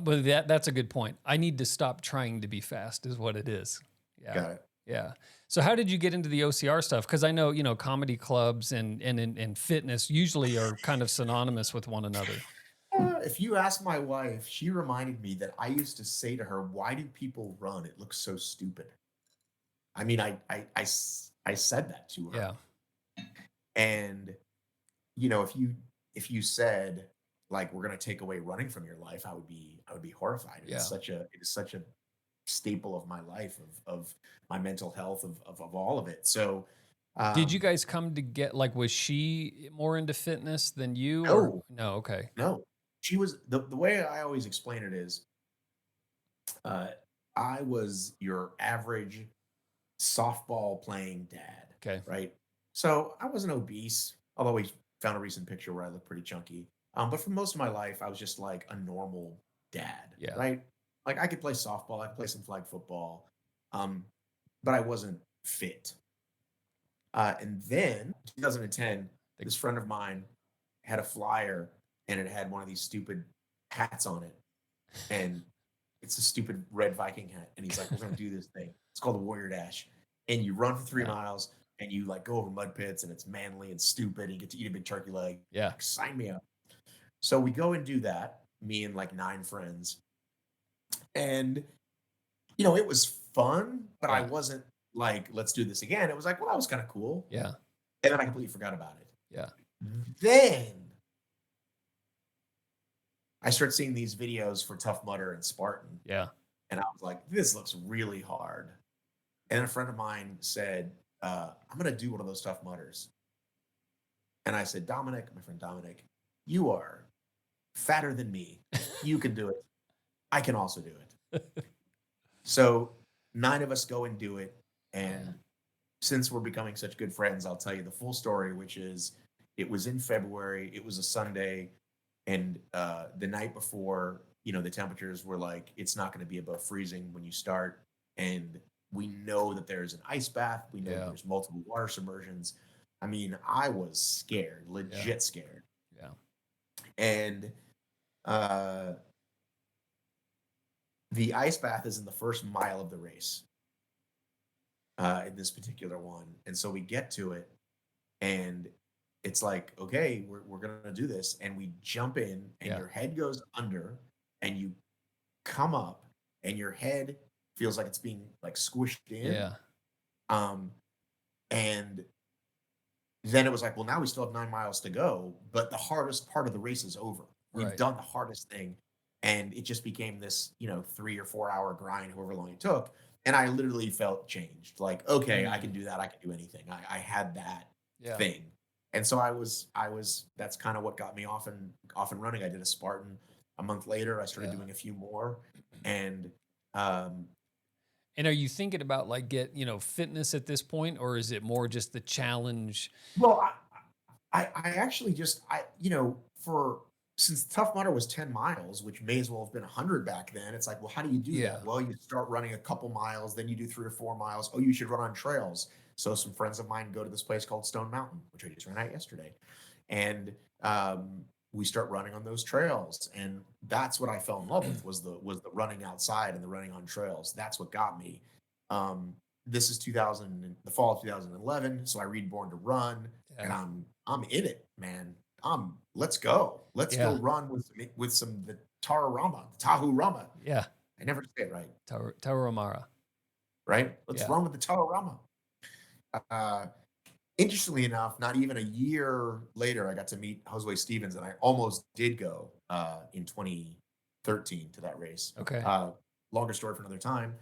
But that's a good point. I need to stop trying to be fast is what it is. Yeah. Got it. Yeah. So how did you get into the OCR stuff? Because I know, comedy clubs and fitness usually are kind of synonymous with one another. If you ask my wife, she reminded me that I used to say to her, why do people run? It looks so stupid. I mean, I said that to her. Yeah. And, if you said, like, we're going to take away running from your life, I would be horrified. It is such a staple of my life, of my mental health, of all of it. So, did you guys come to get, like, was she more into fitness than you? No. No. Okay. No, she was the way I always explain it is, I was your average softball playing dad. Okay. Right. So I wasn't obese, although we found a recent picture where I look pretty chunky. But for most of my life, I was just like a normal dad. Yeah. Right. Like I could play softball, I could play some flag football, but I wasn't fit. And then 2010, this friend of mine had a flyer and it had one of these stupid hats on it. And it's a stupid red Viking hat. And he's like, we're going to do this thing. It's called the Warrior Dash. And you run for 3 miles and you like go over mud pits and it's manly and stupid. And you get to eat a big turkey leg. Yeah. Like, sign me up. So we go and do that, me and like 9 friends. And, it was fun, but I wasn't like, let's do this again. It was like, well, that was kind of cool. Yeah. And then I completely forgot about it. Yeah. Then I started seeing these videos for Tough Mudder and Spartan. Yeah. And I was like, this looks really hard. And a friend of mine said, I'm going to do one of those Tough Mudders. And I said, Dominic, my friend Dominic, you are fatter than me. You can do it. I can also do it. So 9 of us go and do it. And since we're becoming such good friends, I'll tell you the full story, which is it was in February. It was a Sunday. And the night before, the temperatures were like, it's not going to be above freezing when you start. And we know that there's an ice bath. We know there's multiple water submersions. I mean, I was scared, legit scared. Yeah. And the ice bath is in the first mile of the race in this particular one. And so we get to it and it's like, okay, we're going to do this. And we jump in and your head goes under and you come up and your head feels like it's being like squished in. Yeah. And then it was like, well, now we still have 9 miles to go, but the hardest part of the race is over. We've Right. done the hardest thing. And it just became this, 3 or 4 hour grind, however long it took. And I literally felt changed. Like, okay, I can Mm. do that. I can do anything. I had that Yeah. thing. And so that's kind of what got me off and running. I did a Spartan a month later. I started Yeah. doing a few more. And um, And are you thinking about like fitness at this point, or is it more just the challenge? well, I actually just for since Tough Mudder was 10 miles, which may as well have been 100 back then. It's like, well, how do you do Yeah. that? Well, you start running a couple miles, then you do 3 or 4 miles. Oh, you should run on trails. So some friends of mine go to this place called Stone Mountain, which I just ran out yesterday, and we start running on those trails, and that's what I fell in love with was the running outside and the running on trails. That's what got me. Um, this is 2000, the fall of 2011. So I read Born to Run, and Yeah. I'm in it, man. Let's go. Let's go Yeah. run with some the Tararama, Tahu Rama. Yeah. I never say it right, Tarahumara. right? Let's Yeah. run with the Tararama. Uh, Interestingly enough, not even a year later, I got to meet Josue Stevens, and I almost did go in 2013 to that race. Okay. Longer story for another time.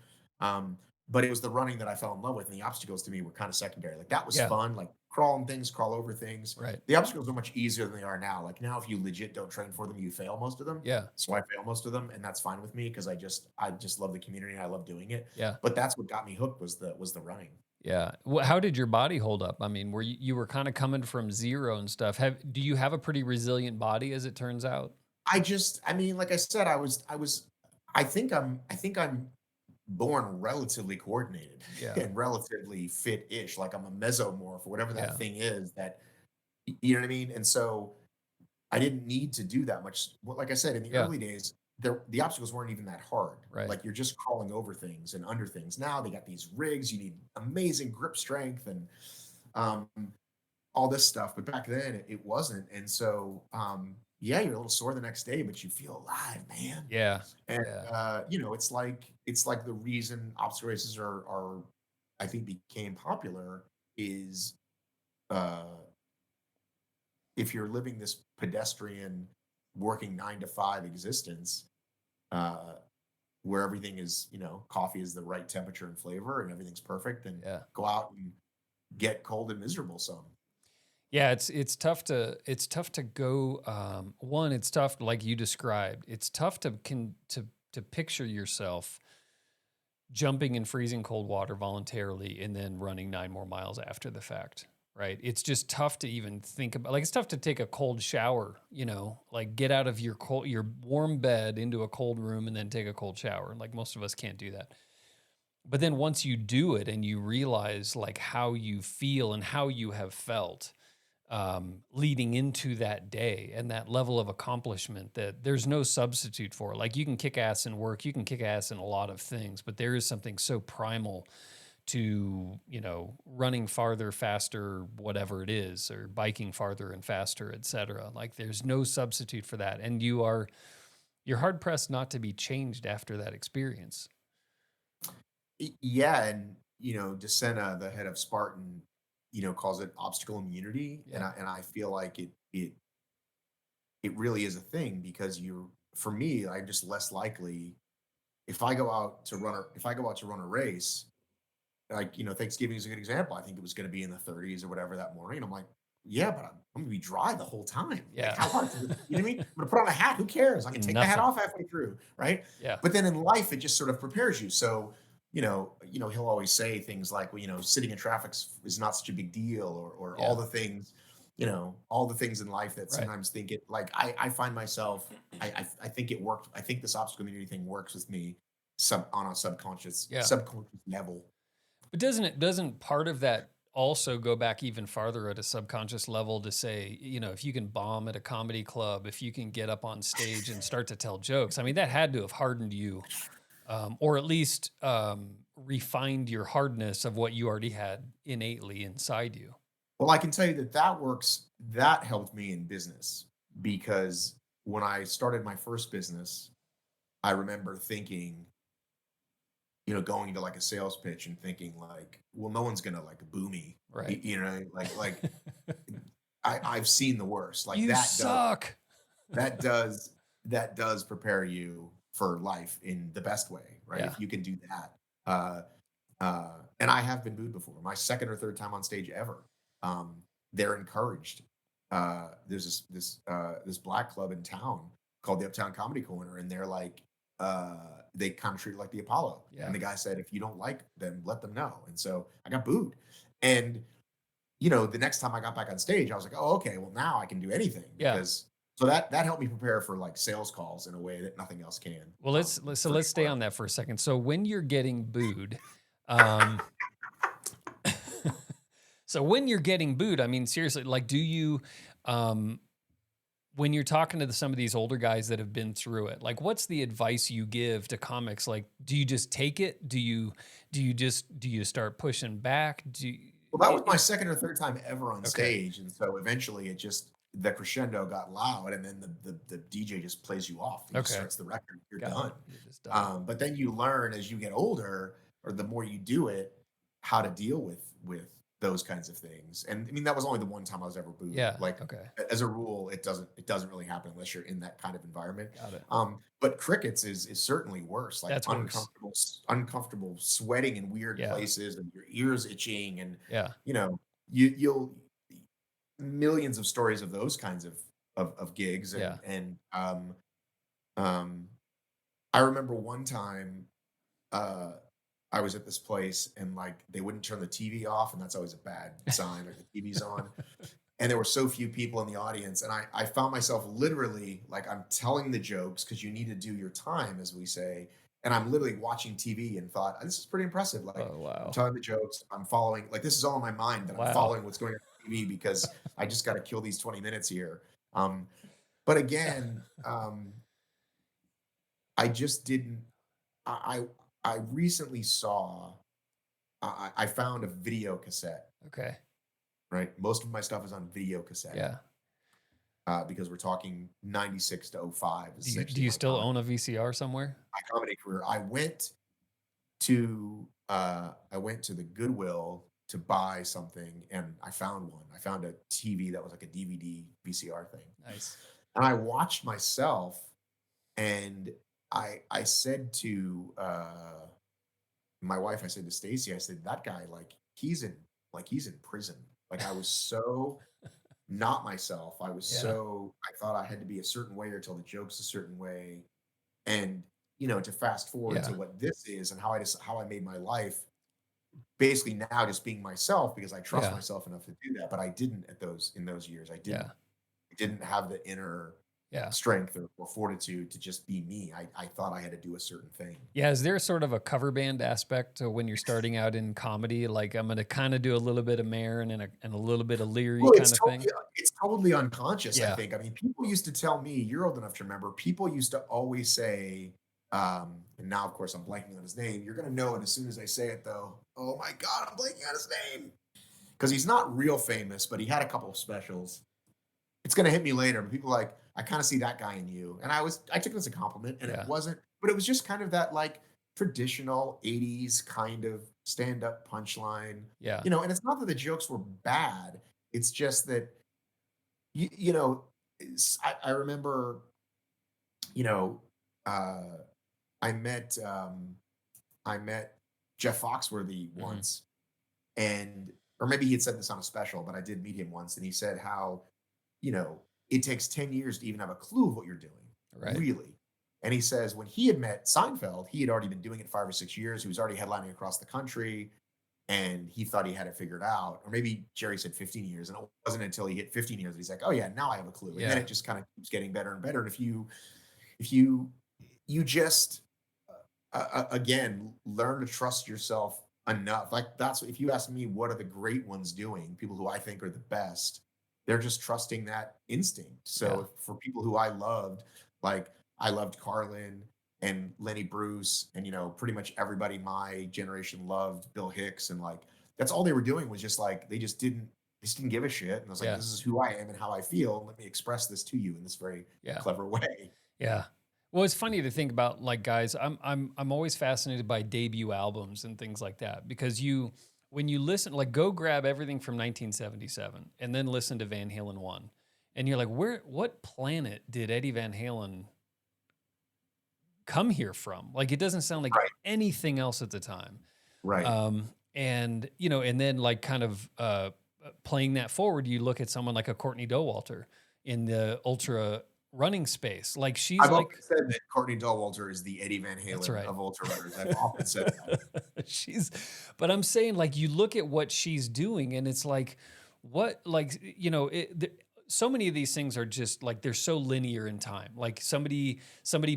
But it was the running that I fell in love with, and the obstacles to me were kind of secondary. Like that was Yeah. fun, like crawling things, crawl over things. Right. The obstacles are much easier than they are now. Like now, if you legit don't train for them, you fail most of them. Yeah. So I fail most of them, and that's fine with me because I just love the community and I love doing it. Yeah. But that's what got me hooked was the running. Yeah. How did your body hold up? I mean, were you were kind of coming from zero and stuff. Do you have a pretty resilient body as it turns out? I mean, like I said, I think I'm born relatively coordinated Yeah. and relatively fit-ish. Like I'm a mesomorph or whatever Yeah. that thing is that, you know what I mean? And so I didn't need to do that much. Well, like I said, in the Yeah. early days, the obstacles weren't even that hard. Right. Like you're just crawling over things and under things. Now they got these rigs, you need amazing grip strength and um, all this stuff. But back then it wasn't. And so, yeah, you're a little sore the next day, but you feel alive, man. Yeah. And Yeah. it's like the reason obstacle races are I think became popular is uh if you're living this pedestrian working 9 to 5 existence, uh where everything is, coffee is the right temperature and flavor and everything's perfect, and Yeah. go out and get cold and miserable some. Yeah, it's tough to go. One, it's tough, like you described. It's tough to picture yourself jumping in freezing cold water voluntarily and then running 9 more miles after the fact. Right? It's just tough to even think about. Like it's tough to take a cold shower. Like get out of your warm bed into a cold room and then take a cold shower. Like most of us can't do that. But then once you do it and you realize like how you feel and how you have felt leading into that day and that level of accomplishment that there's no substitute for. Like you can kick ass in work, you can kick ass in a lot of things, but there is something so primal to, running farther, faster, whatever it is, or biking farther and faster, et cetera. Like there's no substitute for that. And you're hard pressed not to be changed after that experience. Yeah, and DeSena, the head of Spartan, calls it obstacle immunity, and Yeah. I feel like it really is a thing because for me, I'm just less likely if I go out to run a race, like Thanksgiving is a good example. I think it was going to be in the 30s or whatever that morning. I'm like, yeah, but I'm going to be dry the whole time. Yeah. Like how hard? You know what I mean? I'm going to put on a hat. Who cares? I can take the hat Nothing. off halfway through, right? Yeah. But then in life, it just sort of prepares you. So he'll always say things like, well, sitting in traffic is not such a big deal, or Yeah. all the things, all the things in life that Right. sometimes think it. Like I find myself, I think it worked. I think this obstacle community thing works with me on a subconscious Yeah. level. But doesn't part of that also go back even farther at a subconscious level to say, if you can bomb at a comedy club, if you can get up on stage and start to tell jokes, I mean, that had to have hardened you, or at least refined your hardness of what you already had innately inside you. Well, I can tell you that works. That helped me in business because when I started my first business, I remember thinking, going into like a sales pitch and thinking like, well, no one's gonna like boo me, Right. like I've seen the worst. Like You suck. that does that does prepare you for life in the best way, right? Yeah. If you can do that. Uh, and I have been booed before. My second or third time on stage ever. Um, they're encouraged. There's this black club in town called the Uptown Comedy Corner, and they're like, they kind of treat it like the Apollo. Yeah. And the guy said, if you don't like them, let them know. And so I got booed. And the next time I got back on stage, I was like, oh, okay, well now I can do anything Yeah. because so that helped me prepare for like sales calls in a way that nothing else can. Well, let's stay on that for a second. So when you're getting booed, so when you're getting booed, I mean, seriously, like, do you, when you're talking to some of these older guys that have been through it, like, what's the advice you give to comics? Like, do you just take it? Do you start pushing back? Well, that was my second or third time ever on stage, and so eventually the crescendo got loud, and then the DJ just plays you off. He just starts the record. You're done. You're just done. But then you learn as you get older, or the more you do it, how to deal with those kinds of things. And I mean, that was only the one time I was ever booed. Yeah. Like, as a rule, it doesn't really happen unless you're in that kind of environment. Got it. But crickets is certainly worse. Like That's worse. uncomfortable sweating in weird places, and your ears itching, and you'll millions of stories of those kinds of gigs. And I remember one time I was at this place and like they wouldn't turn the TV off, and that's always a bad sign. Like the TV's on, and there were so few people in the audience, and I found myself literally like I'm telling the jokes because you need to do your time, as we say, and I'm literally watching TV and thought this is pretty impressive. Like I'm telling the jokes, I'm following, like this is all in my mind that I'm following what's going on TV because I just got to kill these 20 minutes here. But again, I just didn't. I recently saw, I found a video cassette. Okay. Right. Most of my stuff is on video cassette. Yeah. Because we're talking 96 to 05. Do you still own a VCR somewhere? My comedy career. I went to the Goodwill to buy something, and I found one. I found a TV that was like a DVD VCR thing. Nice. And I watched myself, and I said to my wife, I said to Stacy, I said, that guy, like he's in prison. Like I was so not myself. I was I thought I had to be a certain way or tell the jokes a certain way. And to fast forward to what this is and how I made my life basically now just being myself because I trust myself enough to do that. But I didn't in those years. I didn't have the inner strength or fortitude to just be me. I thought I had to do a certain thing. Yeah. Is there sort of a cover band aspect to when you're starting out in comedy? Like I'm going to kind of do a little bit of Marin and a little bit of Leary kind of thing. It's totally unconscious. I think. I mean, people used to tell me, you're old enough to remember, people used to always say, and now of course I'm blanking on his name. You're going to know it as soon as I say it though. Oh my God, I'm blanking on his name. Because he's not real famous, but he had a couple of specials. It's going to hit me later, but people are like, I kind of see that guy in you. And I took it as a compliment, and it wasn't, but it was just kind of that like traditional 80s kind of stand-up punchline. Yeah. And it's not that the jokes were bad. It's just that, I remember, I met Jeff Foxworthy once, or maybe he had said this on a special, but I did meet him once, and he said how, it takes 10 years to even have a clue of what you're doing. Right. Really. And he says when he had met Seinfeld, he had already been doing it 5 or 6 years. He was already headlining across the country, and he thought he had it figured out. Or maybe Jerry said 15 years, and it wasn't until he hit 15 years that he's like, oh yeah, now I have a clue. And then it just kind of keeps getting better and better. And if you just, again, learn to trust yourself enough. Like that's, if you ask me, what are the great ones doing? People who I think are the best, they're just trusting that instinct. So for people who I loved, like I loved Carlin and Lenny Bruce, and pretty much everybody my generation loved Bill Hicks, and like that's all they were doing was just like they just didn't give a shit. And I was like, this is who I am and how I feel. Let me express this to you in this very clever way. Yeah. Well, it's funny to think about, like, guys. I'm always fascinated by debut albums and things like that, because when you listen, like, go grab everything from 1977 and then listen to Van Halen one, and you're like, what planet did Eddie Van Halen come here from? Like, it doesn't sound like Right. anything else at the time. Right. And and then, like, kind of playing that forward, you look at someone like a Courtney Dauwalter in the ultra running space. Like, she's I've like, often said that Courtney Dauwalter is the Eddie Van that's Halen right. of ultra runners. I've often said that. she's, but I'm saying, like, you look at what she's doing, and it's like, what, like, so many of these things are just like, they're so linear in time. Like, somebody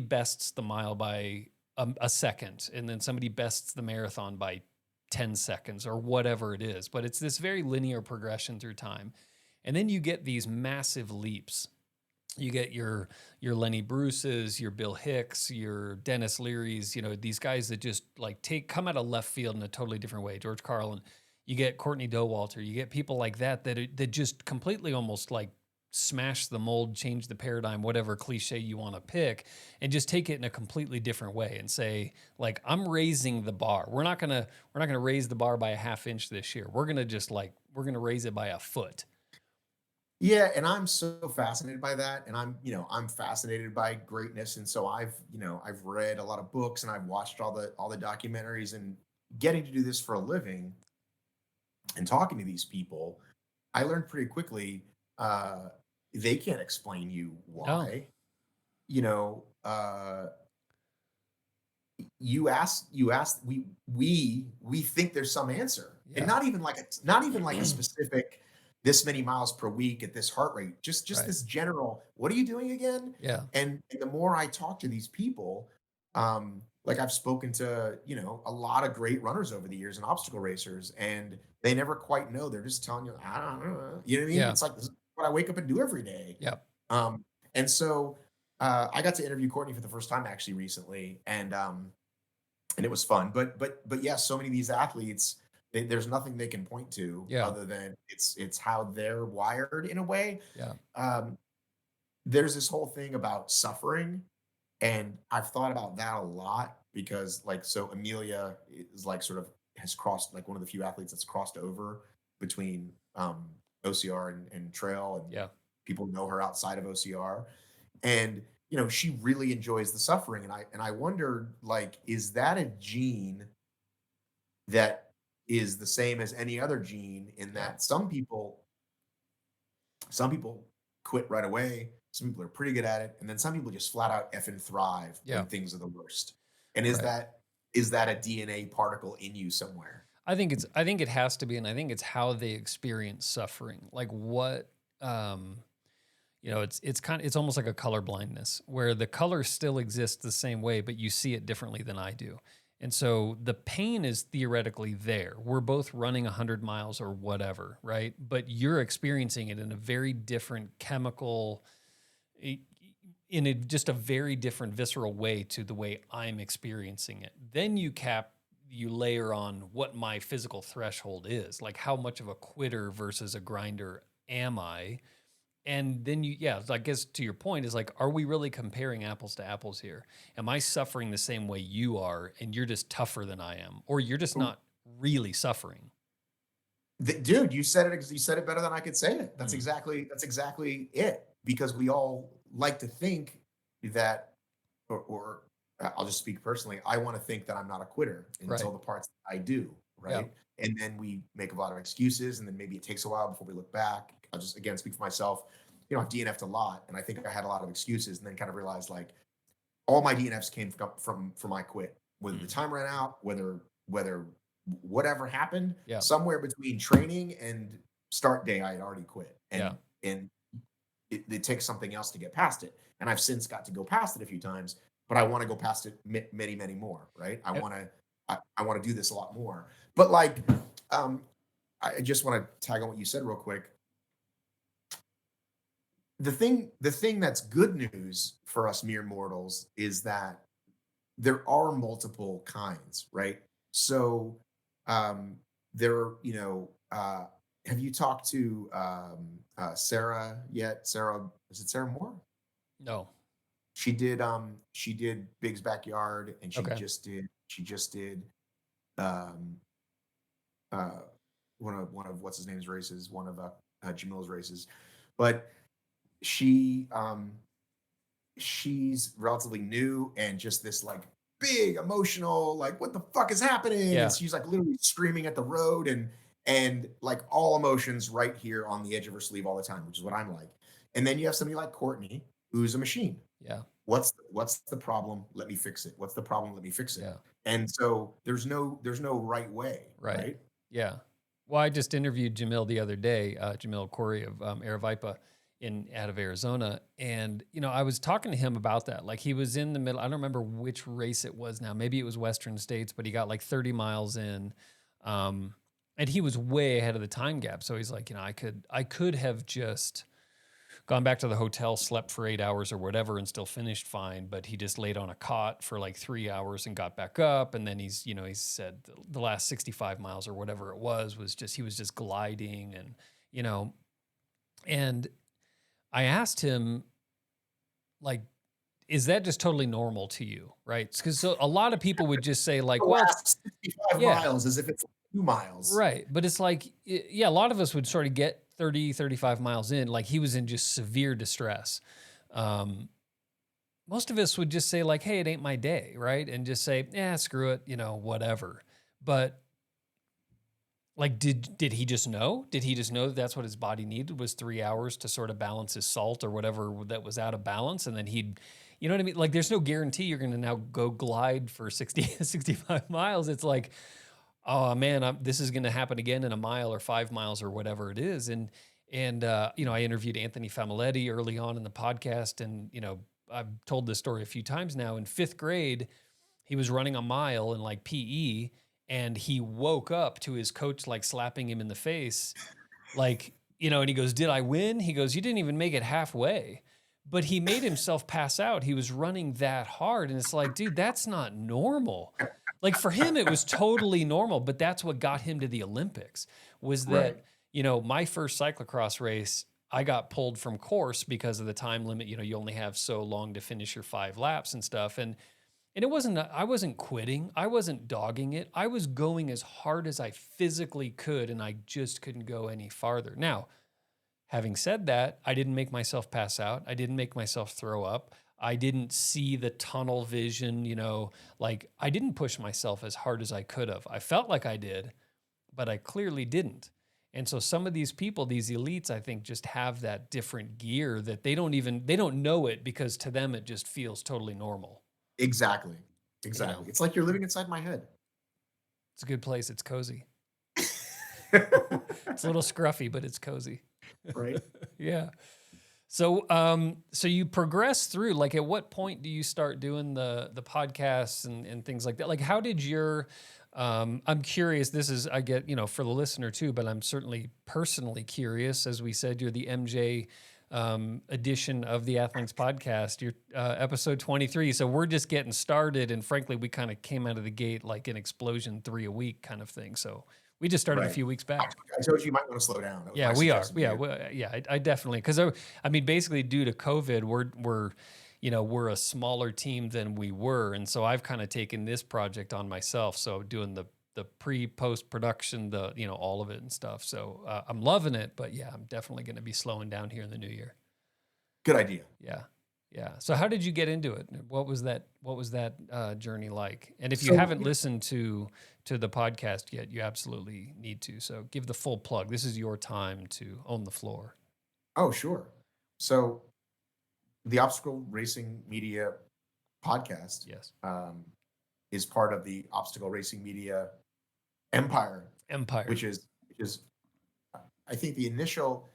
bests the mile by a second, and then somebody bests the marathon by 10 seconds or whatever it is. But it's this very linear progression through time. And then you get these massive leaps. You get your Lenny Bruce's, your Bill Hicks, your Dennis Leary's, these guys that just, like, come out of left field in a totally different way. George Carlin. You get Courtney Dauwalter. You get people like that just completely almost, like, smash the mold, change the paradigm, whatever cliche you want to pick, and just take it in a completely different way and say, like, I'm raising the bar. We're not gonna raise the bar by a half inch this year. We're gonna raise it by a foot. Yeah, and I'm so fascinated by that, and I'm fascinated by greatness, and so I've read a lot of books and I've watched all the documentaries, and getting to do this for a living and talking to these people, I learned pretty quickly uh they can't explain you No. why. You know, you ask we think there's some answer, and Yeah. not even like a specific this many miles per week at this heart rate, just Right. this general, what are you doing again? Yeah. And the more I talk to these people, like, I've spoken to a lot of great runners over the years and obstacle racers, and they never quite know. They're just telling you, I don't know, you know what I mean? Yeah. It's like, this is what I wake up and do every day. Yeah. And so I got to interview Courtney for the first time actually recently, and it was fun. But yeah, so many of these athletes, there's nothing they can point to Yeah. other than it's how they're wired in a way. Yeah. Um, there's this whole thing about suffering, and I've thought about that a lot because, like, so Amelia is, like, sort of has crossed, like, one of the few athletes that's crossed over between OCR and trail, and Yeah. people know her outside of OCR. And she really enjoys the suffering, and I wondered, like, is that a gene that is the same as any other gene, in Yeah. that some people quit right away, some people are pretty good at it, and then some people just flat out effing thrive Yeah. when things are the worst. And is Right. that a DNA particle in you somewhere? I think it has to be, and I think it's how they experience suffering. Like, what, it's almost like a color blindness, where the color still exists the same way, but you see it differently than I do. And so the pain is theoretically there. We're both running 100 miles or whatever, right? But you're experiencing it in a very different chemical, i- just a very different visceral way to the way I'm experiencing it. Then you layer on what my physical threshold is, like, how much of a quitter versus a grinder am I? And then I guess, to your point, is like, are we really comparing apples to apples here? Am I suffering the same way you are, and you're just tougher than I am, or you're just not really suffering? Dude, you said it better than I could say it. That's Mm. exactly it. Because we all like to think that, or I'll just speak personally. I want to think that I'm not a quitter Right. until the parts that I do, Yeah. right? And then we make a lot of excuses, and then maybe it takes a while before we look back. I'll just, again, speak for myself. I've DNF'd a lot, and I think I had a lot of excuses, and then kind of realized, like, all my DNFs came from my quit. Whether the Mm. time ran out, whether whatever happened, Yeah. somewhere between training and start day, I had already quit, Yeah. and it takes something else to get past it. And I've since got to go past it a few times, but I want to go past it many, many more. Right? I Yep. want to I want to do this a lot more. But, like, um, I just want to tag on what you said real quick. The thing that's good news for us mere mortals is that there are multiple kinds, right? So, um, have you talked to Sarah yet? Sarah, is it Sarah Moore? No. she did Big's Backyard, and Okay. she just did um uh one of what's his name's races, one of Jamil's races. But she she's relatively new and just this like big emotional, like what the fuck is happening? And Yeah. she's like literally screaming at the road, and like all emotions right here on the edge of her sleeve all the time, which is what I'm like. And then you have somebody like Courtney, who's a machine. Yeah. What's the problem? Let me fix it. What's the problem? Let me fix it. Yeah. And so there's no right way, Right. right? Yeah. Well, I just interviewed Jamil the other day, Jamil Corey of Aravaipa out of Arizona. And, I was talking to him about that. Like he was in the middle. I don't remember which race it was now. Maybe it was Western States, but he got like 30 miles in. And he was way ahead of the time gap. So he's like, I could have just gone back to the hotel, slept for 8 hours or whatever, and still finished fine. But he just laid on a cot for like 3 hours and got back up. And then he said the last 65 miles or whatever it was he was just gliding. And I asked him, like, is that just totally normal to you? Right. Because so a lot of people would just say, like, The well, last 65 yeah, miles as if it's 2 miles. right. But it's like, yeah, a lot of us would sort of get 30, 35 miles in, like he was in just severe distress. Most of us would just say like, hey, it ain't my day, right? And just say, yeah, screw it, whatever. But like, did he just know? Did he just know that that's what his body needed was 3 hours to sort of balance his salt or whatever that was out of balance? And then you know what I mean? Like, there's no guarantee you're going to now go glide for 60, 65 miles. It's like, oh man, this is going to happen again in a mile or 5 miles or whatever it is. And I interviewed Anthony Familetti early on in the podcast, and I've told this story a few times now. In 5th grade, he was running a mile in like PE, and he woke up to his coach like slapping him in the face, like and he goes, "Did I win?" He goes, "You didn't even make it halfway." But he made himself pass out. He was running that hard, and it's like, dude, that's not normal. Like for him, it was totally normal, but that's what got him to the Olympics was that, Right. My first cyclocross race, I got pulled from course because of the time limit. You only have so long to finish your 5 laps and stuff. And I wasn't quitting. I wasn't dogging it. I was going as hard as I physically could, and I just couldn't go any farther. Now, having said that, I didn't make myself pass out. I didn't make myself throw up. I didn't see the tunnel vision, like I didn't push myself as hard as I could have. I felt like I did, but I clearly didn't. And so some of these people, these elites, I think just have that different gear that they don't know it because to them it just feels totally normal. Exactly. Exactly. It's like you're living inside my head. It's a good place. It's cozy. It's a little scruffy, but it's cozy. Right. Yeah. So, so you progress through, like, at what point do you start doing the podcasts and things like that? Like, how did your, I'm curious, this is, I get, for the listener too, but I'm certainly personally curious. As we said, you're the MJ, edition of the Athlinks podcast. You're, episode 23. So we're just getting started. And frankly, we kind of came out of the gate like an explosion 3 a week kind of thing. So we just started a few weeks back. I told you might want to slow down. Yeah, we are. Yeah, I definitely, because I mean, basically due to COVID, we're a smaller team than we were, and so I've kind of taken this project on myself. So doing the post production, all of it and stuff. So I'm loving it, but yeah, I'm definitely going to be slowing down here in the new year. Good idea. Yeah. Yeah. So how did you get into it? What was that journey like? And if you haven't listened to the podcast yet, you absolutely need to. So give the full plug. This is your time to own the floor. Oh, sure. So the Obstacle Racing Media podcast, Yes, is part of the Obstacle Racing Media empire, which is I think the initial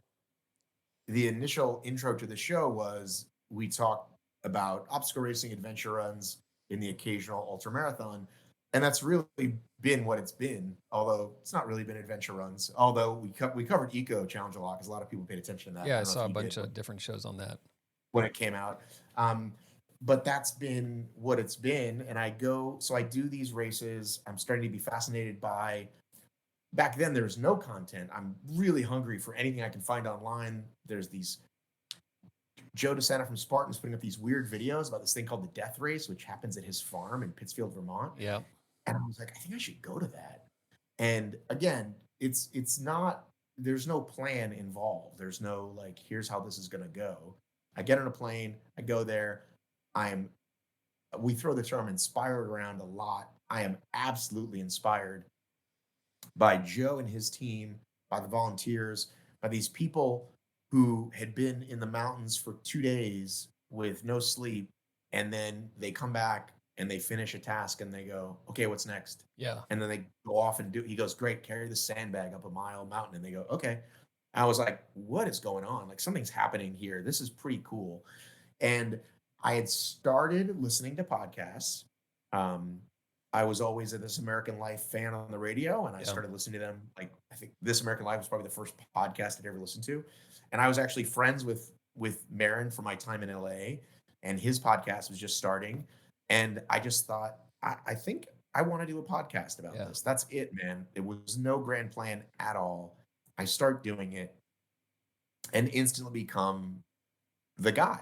intro to the show was we talked about obstacle racing, adventure runs, in the occasional ultra marathon, and that's really been what it's been. Although it's not really been adventure runs. Although we covered Eco Challenge a lot because a lot of people paid attention to that. Yeah, I saw a bunch of different shows on that when it came out. But that's been what it's been, and I do these races. I'm starting to be fascinated by. Back then, there was no content. I'm really hungry for anything I can find online. There's these Joe DeSanta from Spartan is putting up these weird videos about this thing called the Death Race, which happens at his farm in Pittsfield, Vermont. Yeah. And I was like, I think I should go to that. And again, it's not, there's no plan involved. There's no like, here's how this is going to go. I get on a plane, I go there. We throw the term inspired around a lot. I am absolutely inspired by Joe and his team, by the volunteers, by these people who had been in the mountains for 2 days with no sleep. And then they come back and they finish a task and they go, okay, what's next? Yeah. And then they go off and he goes, great, carry the sandbag up a mile mountain. And they go, okay. I was like, what is going on? Like something's happening here. This is pretty cool. And I had started listening to podcasts. I was always a This American Life fan on the radio, and I started listening to them. Like I think This American Life was probably the first podcast I'd ever listened to. And I was actually friends with Marin from my time in LA, and his podcast was just starting. And I just thought, I think I want to do a podcast about this. That's it, man. It was no grand plan at all. I start doing it and instantly become the guy.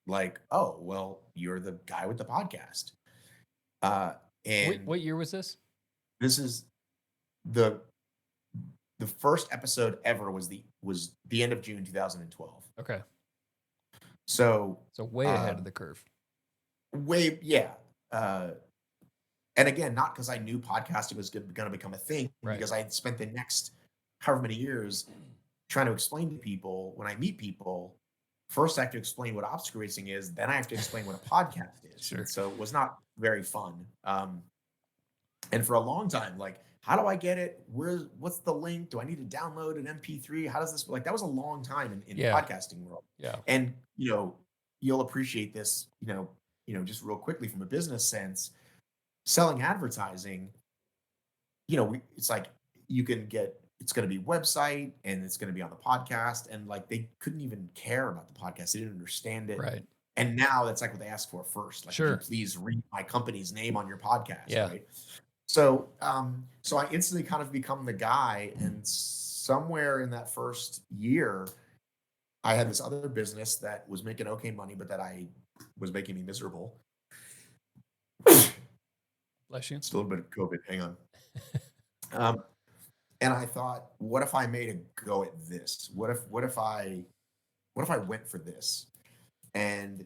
Like, oh, well, you're the guy with the podcast. And what year was this? This is the first episode ever was the end of June 2012. Okay. So way ahead of the curve. Way, yeah. And again, not because I knew podcasting was going to become a thing, because I had spent the next however many years trying to explain to people when I meet people. First, I have to explain what obstacle racing is. Then I have to explain what a podcast is. Sure. So it was not very fun. And for a long time, like, how do I get it? What's the link? Do I need to download an MP3? How does this, like, that was a long time in podcasting world. Yeah. And, you'll appreciate this, just real quickly from a business sense, selling advertising, it's like you can get, it's going to be website and it's going to be on the podcast. And like, they couldn't even care about the podcast. They didn't understand it. Right. And now that's like what they ask for first. Like, sure. Please read my company's name on your podcast. Yeah. Right. So, so I instantly kind of become the guy. And somewhere in that first year, I had this other business that was making okay money, but that was making me miserable. Bless you. It's a little bit of COVID. Hang on. And I thought, what if I made a go at this? What if I went for this? And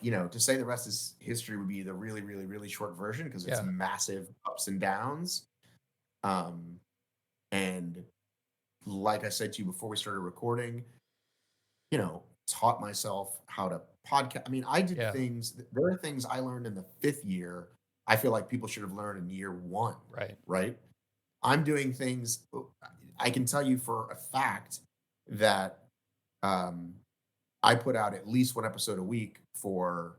to say the rest is history would be the really, really, really short version, because it's massive ups and downs. And like I said to you before we started recording, taught myself how to podcast. I mean, I did things. There are things I learned in the 5th year I feel like people should have learned in year 1. Right. I'm doing things. I can tell you for a fact that I put out at least 1 episode a week for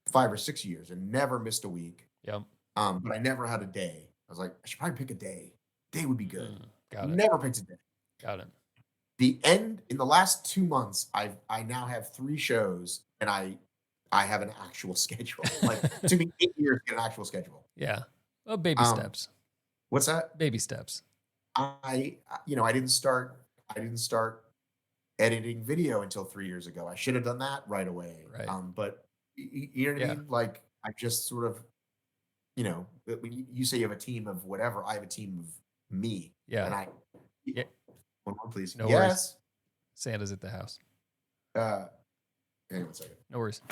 5 or 6 years and never missed a week. Yep. But I never had a day. I was like, I should probably pick a day. Day would be good. Got it. Never picked a day. Got it. In the last 2 months, I now have 3 shows, and I have an actual schedule. Like, it took me 8 years to get an actual schedule. Yeah. Well, baby steps. What's that? Baby steps. I didn't start editing video until 3 years ago. I should have done that right away. Right. But you know what I mean? Like, I just sort of, when you say you have a team of whatever, I have a team of me. Yeah. And one more, please. No yes. Worries. Santa's at the house. Hang on 1 second. No worries.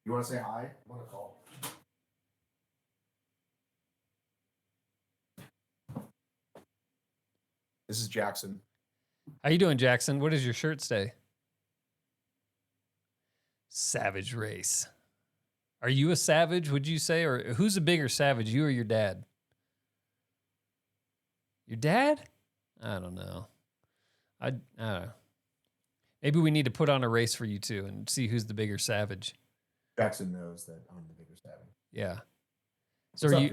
You want to say hi? I want to call. This is Jackson. How you doing, Jackson? What does your shirt say? Savage race. Are you a savage, would you say? Or who's a bigger savage, you or your dad? Your dad? I don't know. I don't know. Maybe we need to put on a race for you two and see who's the bigger savage. Jackson knows that I'm the bigger savage. Yeah. So What's are up, dude?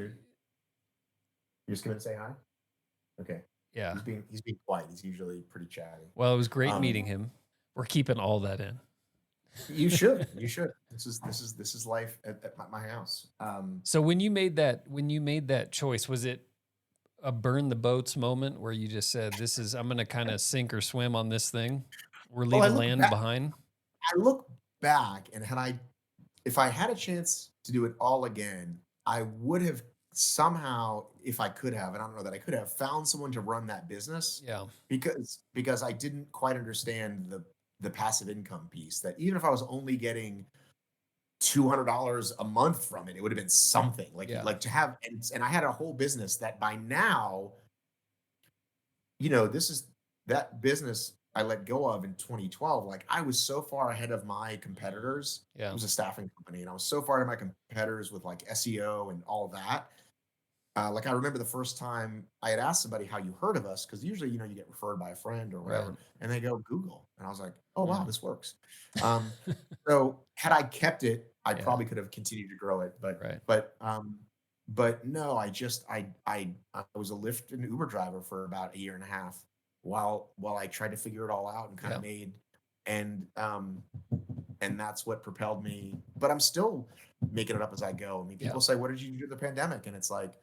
You're just gonna say hi? Okay. Yeah. He's being quiet. He's usually pretty chatty. Well, it was great meeting him. We're keeping all that in. You should. You should. This is life at my house. So when you made that choice, was it a burn the boats moment where you just said, I'm going to kind of sink or swim on this thing? we're Well, leaving land behind. I look back, and if I had a chance to do it all again, I would have somehow, if I could have, and I don't know that I could have, found someone to run that business Yeah. because I didn't quite understand the passive income piece. That even if I was only getting $200 a month from it, it would have been something Yeah. like to have, and I had a whole business that by now, this is that business I let go of in 2012. Like I was so far ahead of my competitors. It Yeah. was a staffing company, and I was so far ahead of my competitors with like SEO and all that. Like I remember the first time I had asked somebody how you heard of us, because usually, you get referred by a friend or Right. whatever, and they go Google, and I was like, oh wow, Mm. this works. Um, so had I kept it, I Yeah. probably could have continued to grow it, but Right. but no, I was a Lyft and Uber driver for about a year and a half while I tried to figure it all out and kind Yeah. of made and and that's what propelled me. But I'm still making it up as I go. I mean, Yeah. people say, "What did you do during the pandemic?" And it's like,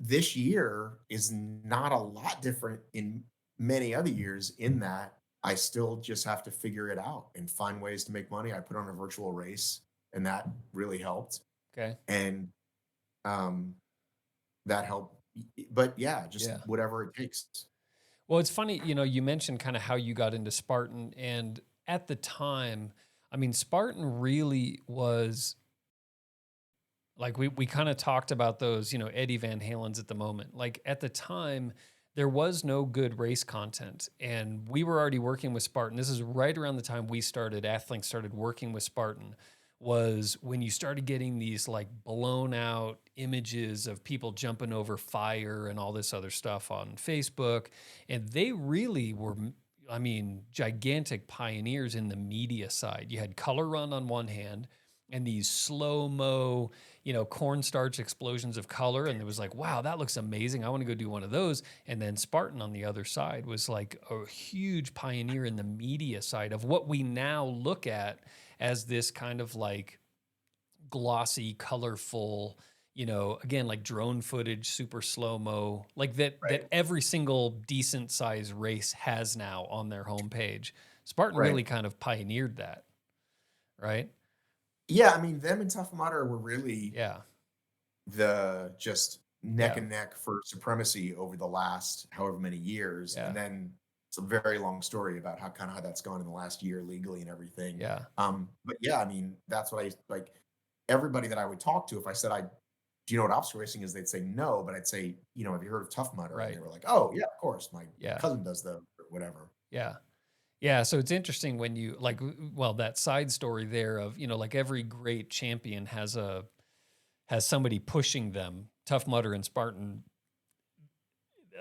this year is not a lot different in many other years in that I still just have to figure it out and find ways to make money. I put on a virtual race, and that really helped. Okay. And um, that helped. But yeah, just Yeah. whatever it takes. Well, it's funny, you mentioned kind of how you got into Spartan. And at the time, I mean, Spartan really was like we kind of talked about those, Eddie Van Halen's at the moment. Like at the time, there was no good race content. And we were already working with Spartan. This is right around the time we started, Athlinks started working with Spartan, was when you started getting these like blown out images of people jumping over fire and all this other stuff on Facebook. And they really were, I mean, gigantic pioneers in the media side. You had Color Run on one hand and these slow mo, cornstarch explosions of color. And it was like, wow, that looks amazing. I want to go do one of those. And then Spartan on the other side was like a huge pioneer in the media side of what we now look at as this kind of like glossy, colorful, again, like drone footage, super slow mo, like that Right. every single decent size race has now on their homepage. Spartan Right. really kind of pioneered that, right? Yeah, I mean, them and Tough Mudder were really Yeah. the just neck Yeah. and neck for supremacy over the last however many years. Yeah. And then it's a very long story about how that's gone in the last year legally and everything. Yeah. But yeah, I mean, that's what I like. Everybody that I would talk to, if I said, do you know what obstacle racing is? They'd say no, but I'd say, have you heard of Tough Mudder? And Right. they were like, oh yeah, of course. My Yeah. cousin does them or whatever. Yeah. Yeah. So it's interesting when you like, well, that side story there of, like every great champion has somebody pushing them. Tough Mudder and Spartan,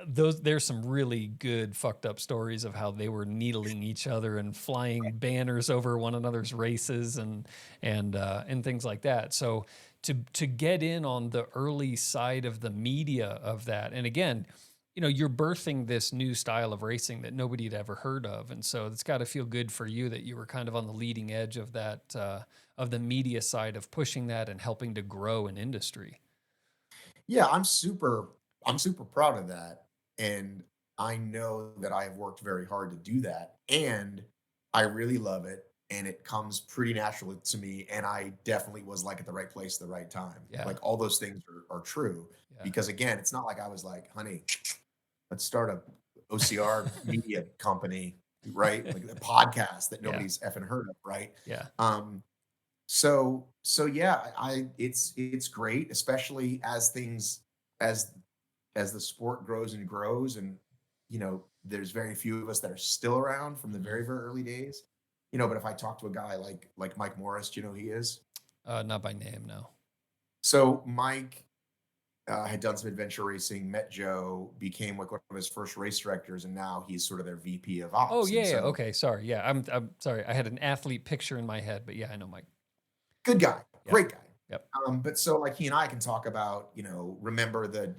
there's some really good fucked up stories of how they were needling each other and flying banners over one another's races and things like that. So to get in on the early side of the media of that, and again, you're birthing this new style of racing that nobody had ever heard of, and so it's got to feel good for you that you were kind of on the leading edge of that of the media side of pushing that and helping to grow an industry. Yeah, I'm super proud of that. And I know that I have worked very hard to do that. And I really love it. And it comes pretty naturally to me. And I definitely was like at the right place at the right time. Yeah. Like all those things are true. Yeah. Because again, it's not like I was like, honey, let's start a OCR media company, right? Like a podcast that nobody's effing heard of, right? Yeah. So yeah, it's great, especially as things as as the sport grows and grows, and there's very few of us that are still around from the Mhm. very early days. But if I talk to a guy like Mike Morris, do you know who he is? Not by name, no. So Mike had done some adventure racing, met Joe, became like one of his first race directors, and now he's sort of their VP of Oh ops. And yeah, yeah. so Okay, sorry. Yeah, I'm sorry. I had an athlete picture in my head, but yeah, I know Mike. good guy, Yep. great guy. Yep. But so like he and I can talk about, remember the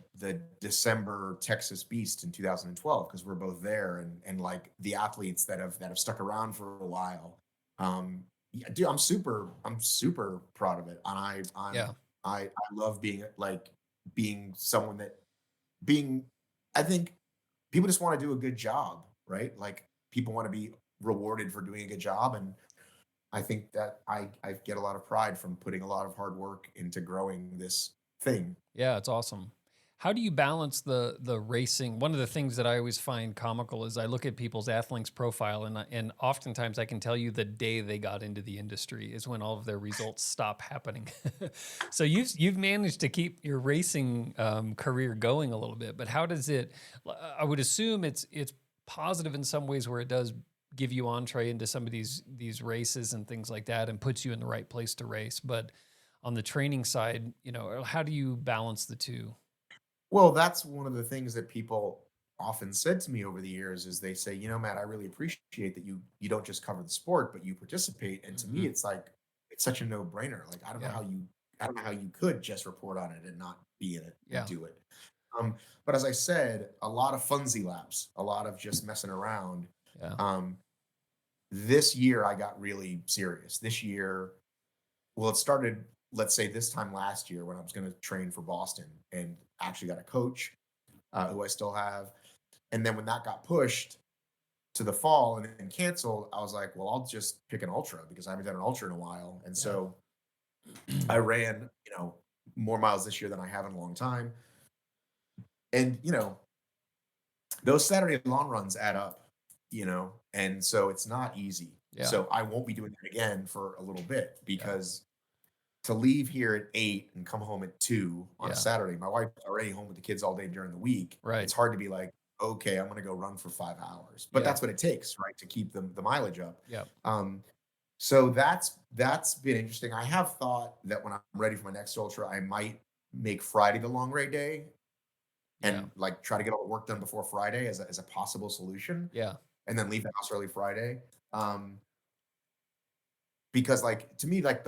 December Texas Beast in 2012 because we're both there, and like the athletes that have stuck around for a while. Yeah, dude, I'm super proud of it, and Yeah. I love being someone that being. I think people just want to do a good job, right? Like people want to be rewarded for doing a good job. And I think that I get a lot of pride from putting a lot of hard work into growing this thing. Yeah, it's awesome. How do you balance the racing? One of the things that I always find comical is I look at people's Athlinks profile, and oftentimes I can tell you the day they got into the industry is when all of their results stop happening. So you've managed to keep your racing career going a little bit, but how does it? I would assume it's positive in some ways where it does give you entree into some of these races and things like that, and puts you in the right place to race, but on the training side, how do you balance the two? Well, that's one of the things that people often said to me over the years is they say, Matt, I really appreciate that you don't just cover the sport, but you participate. And to me, Hmm. it's like it's such a no-brainer. Like Yeah. I don't know how you could just report on it and not be in it and Yeah. do it. But as I said, a lot of funsy laps, a lot of just messing around. Yeah. Um, this year I got really serious. This year, well, it started, let's say this time last year when I was going to train for Boston and actually got a coach who I still have. And then when that got pushed to the fall and then canceled, I was like, well, I'll just pick an ultra because I haven't done an ultra in a while. And Yeah. so I ran, more miles this year than I have in a long time. And, those Saturday long runs add up, and so it's not easy. Yeah. So I won't be doing that again for a little bit Yeah. because to leave here at 8 and come home at 2 on a Yeah. Saturday, my wife's already home with the kids all day during the week. Right. It's hard to be like, okay, I'm going to go run for 5 hours, but Yeah. that's what it takes, right, to keep the mileage up. Yeah. So that's been interesting. I have thought that when I'm ready for my next ultra, I might make Friday the long raid day Yeah. and like try to get all the work done before Friday as a possible solution, Yeah. and then leave the house early Friday. Because like to me, like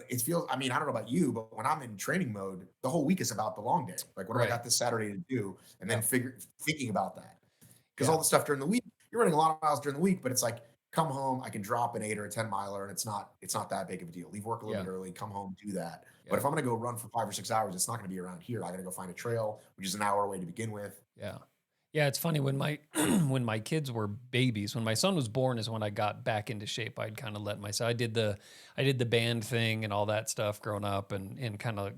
it feels, I mean, I don't know about you, but when I'm in training mode, the whole week is about the long day. Like what do I Right. got this Saturday to do? And then thinking about that. Because Yeah. all the stuff during the week, you're running a lot of miles during the week, but it's like come home, I can drop an 8 or a 10 miler and it's not that big of a deal. Leave work a little Yeah. bit early, come home, do that. Yeah. But if I'm gonna go run for 5 or 6 hours, it's not gonna be around here. I gotta go find a trail, which is an hour away to begin with. Yeah. Yeah, it's funny when my when my kids were babies, when my son was born is when I got back into shape. I'd kind of let myself. I did the band thing and all that stuff growing up and kind of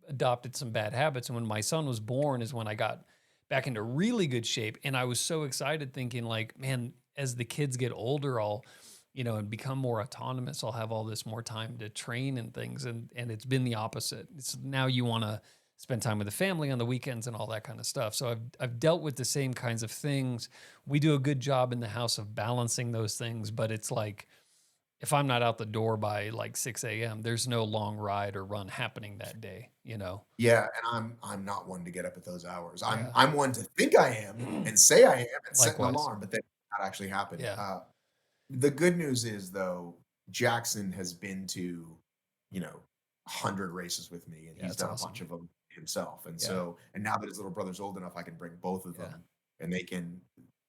adopted some bad habits. And when my son was born is when I got back into really good shape. And I was so excited thinking like, man, as the kids get older, I'll, and become more autonomous, I'll have all this more time to train and things. And it's been the opposite. It's now you want to spend time with the family on the weekends and all that kind of stuff. So I've dealt with the same kinds of things. We do a good job in the house of balancing those things, but it's like if I'm not out the door by like 6 a.m., there's no long ride or run happening that day, Yeah, and I'm not one to get up at those hours. Yeah. I'm one to think I am and say I am and set an Likewise. alarm, but then not actually happen. Yeah. The good news is though, Jackson has been to, 100 races with me, and Yeah, he's that's done awesome. a bunch of them himself. And Yeah. so, and now that his little brother's old enough, I can bring both of Yeah. them, and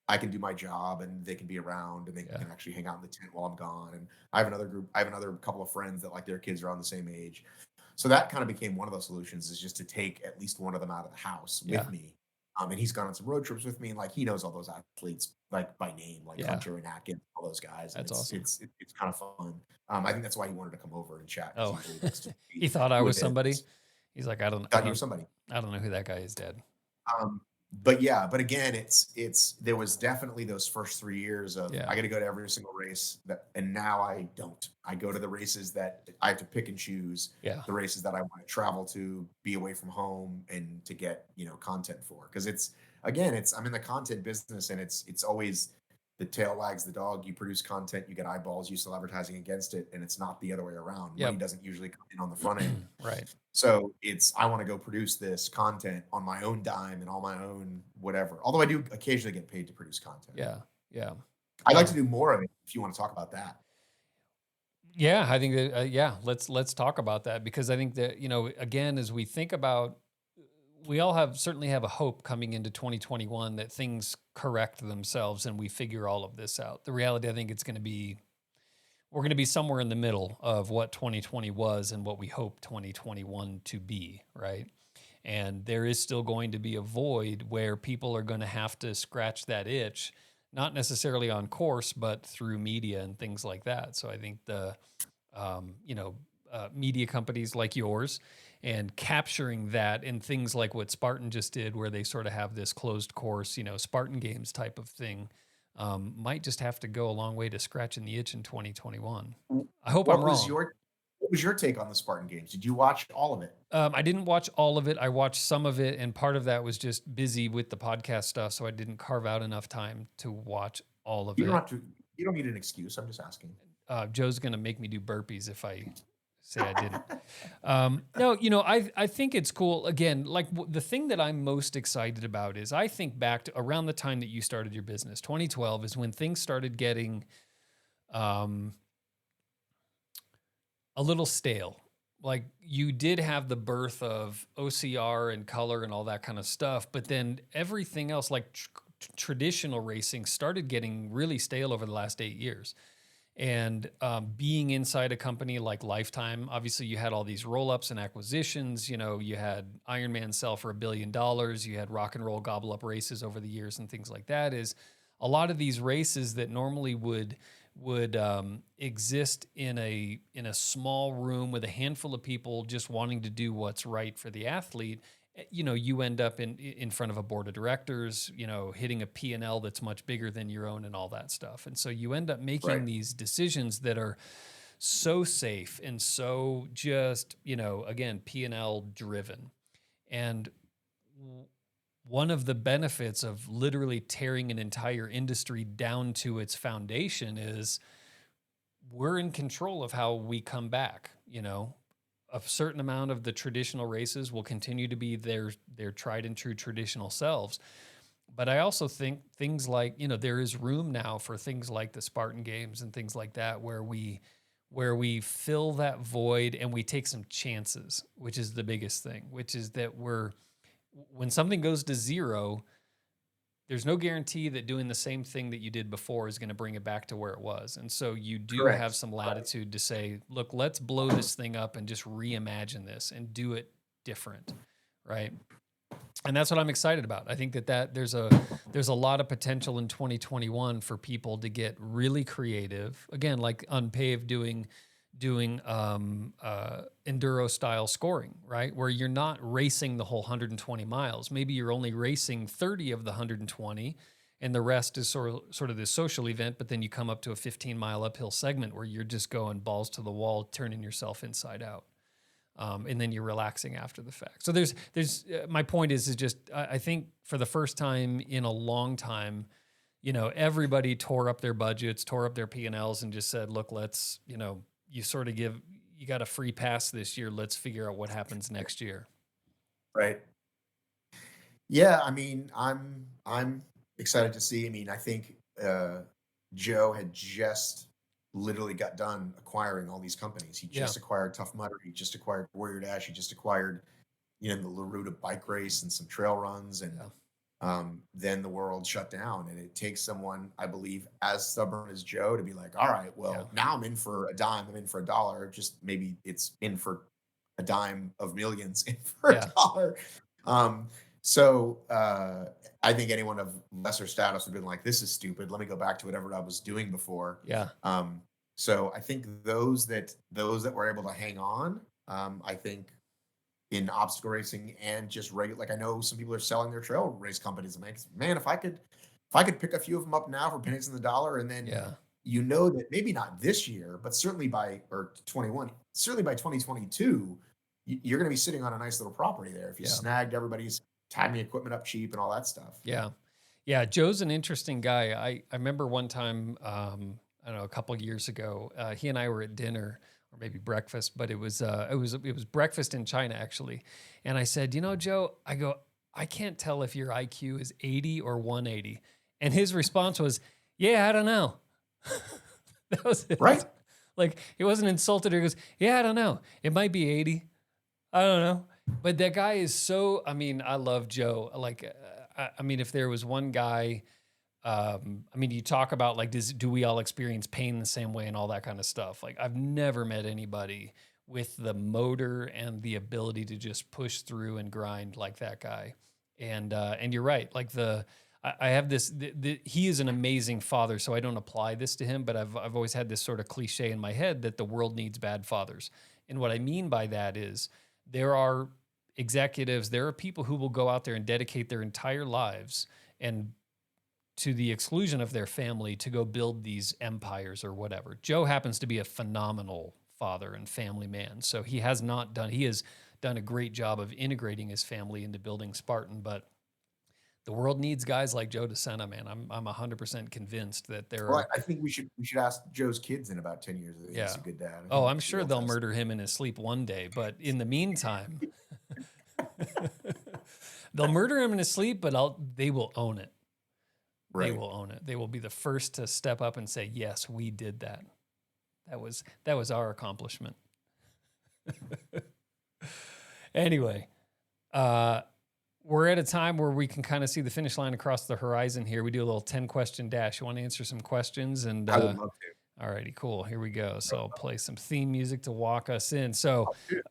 I can do my job, and they can be around, and they Yeah. can actually hang out in the tent while I'm gone. And I have another couple of friends that like their kids are on the same age. So that kind of became one of the solutions, is just to take at least one of them out of the house Yeah. with me. And he's gone on some road trips with me, and like he knows all those athletes like by name, like Yeah. Hunter and Atkins, all those guys. And That's awesome. It's kind of fun. I think that's why he wanted to come over and chat. 'Cause Oh, he really likes to he see thought I who was it somebody. is. He's like, I Thought you were somebody. don't know who that guy is, Dad. But yeah, but again, there was definitely those first 3 years of Yeah. I got to go to every single race and now I don't. I go to the races that I have to pick and choose. Yeah. The races that I want to travel to, be away from home, and to get content for, because I'm in the content business, and it's always the tail wags the dog. You produce content, you get eyeballs, you sell advertising against it, and it's not the other way around. Yep. Money doesn't usually come in on the front end. Right. So I want to go produce this content on my own dime and on my own whatever. Although I do occasionally get paid to produce content. Yeah. Yeah. I'd like to do more of it if you want to talk about that. Yeah, I think that let's talk about that, because I think that again, as we think about, we all certainly have a hope coming into 2021 that things correct themselves and we figure all of this out. The reality, I think we're going to be somewhere in the middle of what 2020 was and what we hope 2021 to be, right? And there is still going to be a void where people are going to have to scratch that itch not necessarily on course, but through media and things like that. So I think the, media companies like yours and capturing that in things like what Spartan just did, where they sort of have this closed course, Spartan games type of thing, might just have to go a long way to scratching the itch in 2021. I hope I'm wrong. What was your take on the Spartan games? Did you watch all of it? I didn't watch all of it. I watched some of it, and part of that was just busy with the podcast stuff, so I didn't carve out enough time to watch all of it. You don't need an excuse. I'm just asking. Joe's going to make me do burpees if I say I didn't. No, I think it's cool. Again, like the thing that I'm most excited about is I think back to around the time that you started your business, 2012 is when things started getting a little stale. Like you did have the birth of OCR and color and all that kind of stuff, but then everything else, like traditional racing, started getting really stale over the last 8 years. And being inside a company like Lifetime, obviously you had all these roll-ups and acquisitions. You had Ironman sell for $1 billion. You had rock and roll gobble up races over the years and things like that. Is a lot of these races that normally would exist in a small room with a handful of people just wanting to do what's right for the athlete. You end up in front of a board of directors, hitting a P&L that's much bigger than your own and all that stuff. And so you end up making these decisions that are so safe and so just, again, P&L driven. And one of the benefits of literally tearing an entire industry down to its foundation is we're in control of how we come back. A certain amount of the traditional races will continue to be their tried and true traditional selves. But I also think things like, there is room now for things like the Spartan games and things like that, where we fill that void and we take some chances, which is the biggest thing, which is that when something goes to zero, there's no guarantee that doing the same thing that you did before is going to bring it back to where it was. And so you do have some latitude to say, look, let's blow this thing up and just reimagine this and do it different, right? And that's what I'm excited about. I think that there's a lot of potential in 2021 for people to get really creative. Again, like Unpaved doing enduro style scoring, right? Where you're not racing the whole 120 miles. Maybe you're only racing 30 of the 120 and the rest is sort of this social event, but then you come up to a 15-mile uphill segment where you're just going balls to the wall, turning yourself inside out. And then you're relaxing after the fact. So there's my point is just, I think for the first time in a long time, everybody tore up their budgets, tore up their P&Ls and just said, look, let's, you got a free pass this year. Let's figure out what happens next year. Right. Yeah. I mean, I'm excited to see. I mean, I think Joe had just literally got done acquiring all these companies. He just acquired Tough Mudder. He just acquired Warrior Dash. He just acquired, the Laruta bike race and some trail runs. And then the world shut down. And it takes someone, I believe, as stubborn as Joe to be like, all right, well, now I'm in for a dime. I'm in for a dollar. Just maybe it's in for a dime of millions in for a dollar. So I think anyone of lesser status would have been like, this is stupid. Let me go back to whatever I was doing before. Yeah. So I think those that were able to hang on, I think in obstacle racing and just regular, like I know some people are selling their trail race companies. I'm like, man, if I could pick a few of them up now for pennies on the dollar, and then that maybe not this year, but certainly by 2022, you're going to be sitting on a nice little property there if you snagged everybody's timing equipment up cheap and all that stuff. Yeah. Joe's an interesting guy. I remember one time, I don't know, a couple of years ago, he and I were at dinner or maybe breakfast, but it was breakfast in China actually. And I said, Joe, I can't tell if your IQ is 80 or 180. And his response was, yeah, I don't know. That was it. Right. Like he wasn't insulted. He goes, yeah, I don't know. It might be 80. I don't know. But that guy is so, I love Joe. Like, if there was one guy, you talk about like, do we all experience pain the same way and all that kind of stuff? Like I've never met anybody with the motor and the ability to just push through and grind like that guy. And you're right. Like I have this, he is an amazing father, so I don't apply this to him, but I've always had this sort of cliche in my head that the world needs bad fathers. And what I mean by that is there are executives, there are people who will go out there and dedicate their entire lives and to the exclusion of their family to go build these empires or whatever. Joe happens to be a phenomenal father and family man. So he has done a great job of integrating his family into building Spartan, but the world needs guys like Joe DeSena, man. I'm 100% convinced that there are. Well, I think we should ask Joe's kids in about 10 years if he's a good dad. Oh, I'm sure they'll murder him in his sleep one day, but in the meantime, they'll murder him in his sleep, but they will own it. Right. They will own it. They will be the first to step up and say, "Yes, we did that. That was our accomplishment." Anyway, we're at a time where we can kind of see the finish line across the horizon here. We do a little 10-question dash. You want to answer some questions? And I would love to. All righty, cool. Here we go. So I'll play some theme music to walk us in. So you're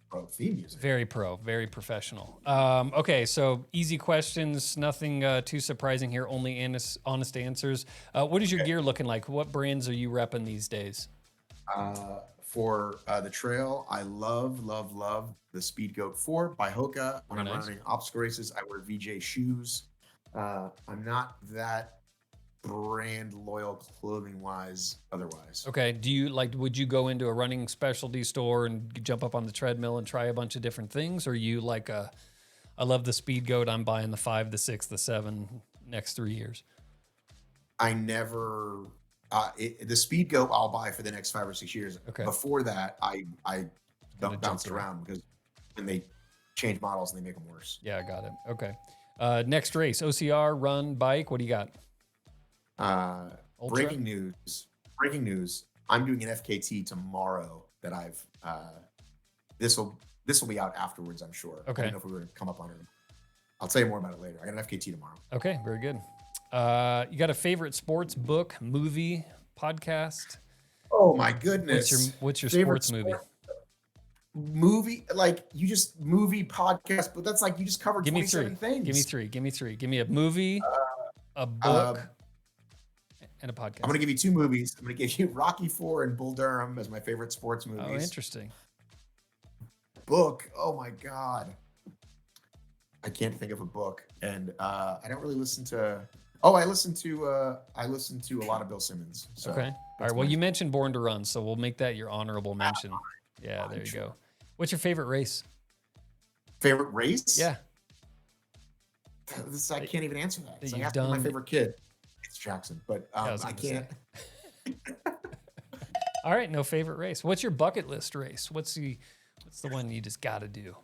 pro theme music. Very pro, very professional. Okay, so easy questions, nothing too surprising here, only honest answers. What is your gear looking like? What brands are you repping these days? For the trail, I love the Speed Goat 4 by Hoka. When I'm running obstacle races, I wear VJ shoes. I'm not that brand loyal clothing wise otherwise. Okay. Would you go into a running specialty store and jump up on the treadmill and try a bunch of different things? Or you I love the Speed Goat, I'm buying the 5, the 6, the 7 next 3 years? I never... the Speed Goat I'll buy for the next 5 or 6 years. Okay. Before that, I bounced around because when they change models and they make them worse. Yeah, I got it. Okay. Next race, OCR, run, bike. What do you got? Breaking news. I'm doing an FKT tomorrow that I've this will be out afterwards, I'm sure. Okay. I don't know if we were to come up on it. I'll tell you more about it later. I got an FKT tomorrow. Okay, very good. You got a favorite sports book, movie, podcast? Oh my goodness. What's your sports movie? Movie, like movie podcast, but that's like you just covered 27 things. Give me three. Give me a movie, a book, and a podcast. I'm going to give you 2 movies. I'm going to give you Rocky IV and Bull Durham as my favorite sports movies. Oh, interesting. Book. Oh my God. I can't think of a book. And I don't really listen to... Oh, I listen to a lot of Bill Simmons. So okay. All right. Well, you mentioned Born to Run, so we'll make that your honorable mention. Yeah, there you go. What's your favorite race? Favorite race? Yeah. I can't even answer that. That I have to my favorite kid. It's Jackson, but I can't. All right, no favorite race. What's your bucket list race? What's the one you just got to do?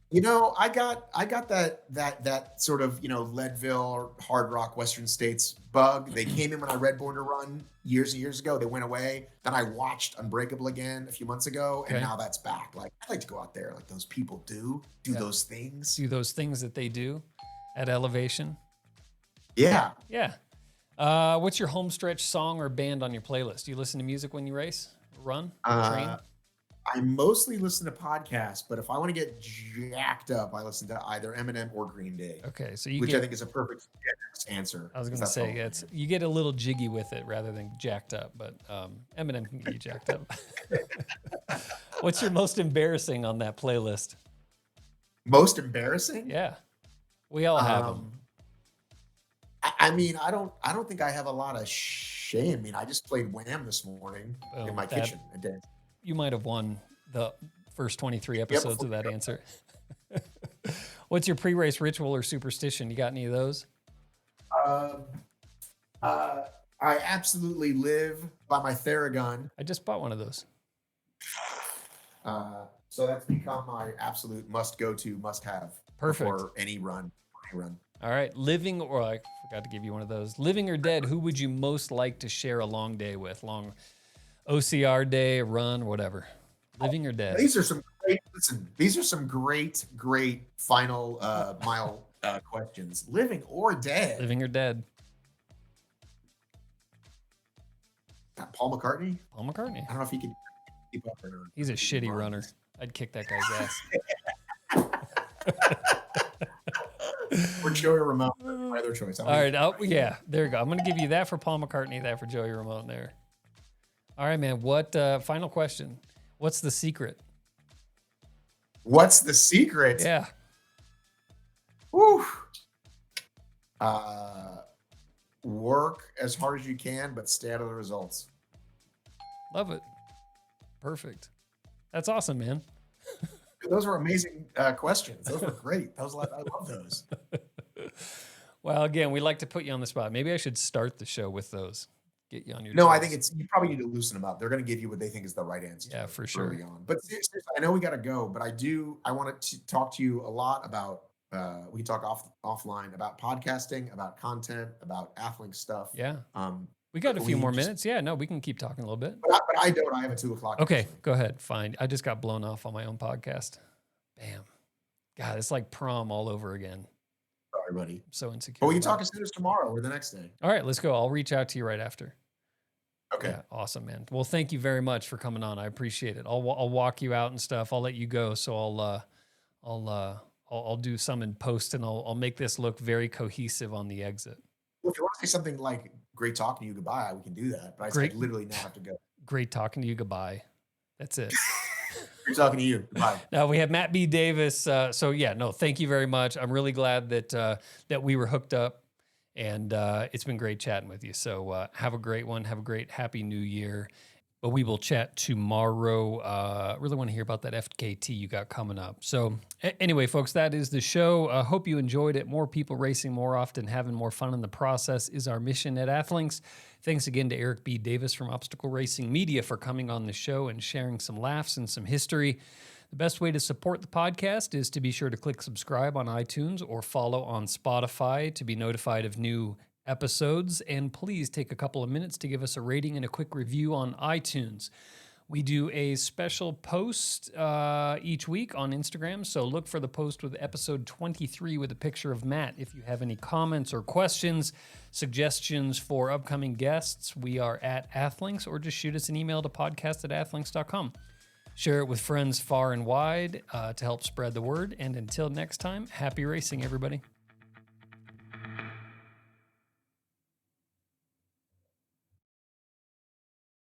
You know, I got that sort of, Leadville or Hard Rock Western States bug. They came in when I read Born to Run years and years ago. They went away. Then I watched Unbreakable again a few months ago, and now that's back. Like, I'd like to go out there like those people do those things. Do those things that they do at elevation. Yeah. Yeah. What's your home stretch song or band on your playlist? Do you listen to music when you race, run, train? I mostly listen to podcasts, but if I want to get jacked up, I listen to either Eminem or Green Day. Okay, so I think is a perfect answer. I was going to say you get a little jiggy with it rather than jacked up, but Eminem can get you jacked up. What's your most embarrassing on that playlist? Most embarrassing? Yeah, we all have them. I mean, I don't think I have a lot of shame. I mean, I just played Wham this morning in my kitchen and danced. You might have won the first 23 episodes of that answer. What's your pre-race ritual or superstition? You got any of those? I absolutely live by my Theragun. I just bought one of those. So that's become my absolute must-go-to, must-have. Perfect. For any run. All right. Living, or I forgot to give you one of those. Living or dead, who would you most like to share a long day with? Long OCR day, run, whatever. Living or dead? These are some great final mile questions. Living or dead? Living or dead? Paul McCartney? Paul McCartney. I don't know if he can keep up or not. He's a shitty runner. I'd kick that guy's ass. Or Joey Ramone. my other choice. All right. Yeah, there you go. I'm going to give you that for Paul McCartney, that for Joey Ramone there. All right, man. What final question? What's the secret? What's the secret? Yeah. Woo. Work as hard as you can, but stay out of the results. Love it. Perfect. That's awesome, man. Those were amazing questions. Those were great. I love those. Well, again, we like to put you on the spot. Maybe I should start the show with those. Get you on your No, toes. I think you probably need to loosen them up. They're going to give you what they think is the right answer. Yeah, for sure. Early on. But seriously, I know we got to go, but I want to talk to you a lot about, we talk offline about podcasting, about content, about Athlinks stuff. Yeah. We got a few more minutes. Yeah, no, we can keep talking a little bit. But I don't. I have a 2:00. Okay, actually. Go ahead. Fine. I just got blown off on my own podcast. Bam. God, it's like prom all over again. Sorry, buddy. I'm so insecure. But we can talk as soon as tomorrow or the next day. All right, let's go. I'll reach out to you right after. Okay. Yeah, awesome, man. Well, thank you very much for coming on. I appreciate it. I'll walk you out and stuff. I'll let you go. So I'll do some in post, and I'll make this look very cohesive on the exit. Well, if you want to say something like "Great talking to you, goodbye," we can do that. But I literally now have to go. Great talking to you, goodbye. That's it. Great talking to you, goodbye. Now we have Matt B. Davis. So yeah, no, thank you very much. I'm really glad that we were hooked up, and it's been great chatting with you. So have a great one. Have a great Happy New Year. But we will chat tomorrow. Really want to hear about that FKT you got coming up. So anyway, folks, that is the show. Hope you enjoyed it. More people racing more often, having more fun in the process is our mission at Athlinks. Thanks again to Eric B. Davis from Obstacle Racing Media for coming on the show and sharing some laughs and some history. The best way to support the podcast is to be sure to click subscribe on iTunes or follow on Spotify to be notified of new episodes, and please take a couple of minutes to give us a rating and a quick review on iTunes. We do a special post each week on Instagram, so look for the post with episode 23 with a picture of Matt. If you have any comments or questions, suggestions for upcoming guests, we are at Athlinks, or just shoot us an email to podcast@athlinks.com. Share it with friends far and wide to help spread the word, and until next time, happy racing, everybody.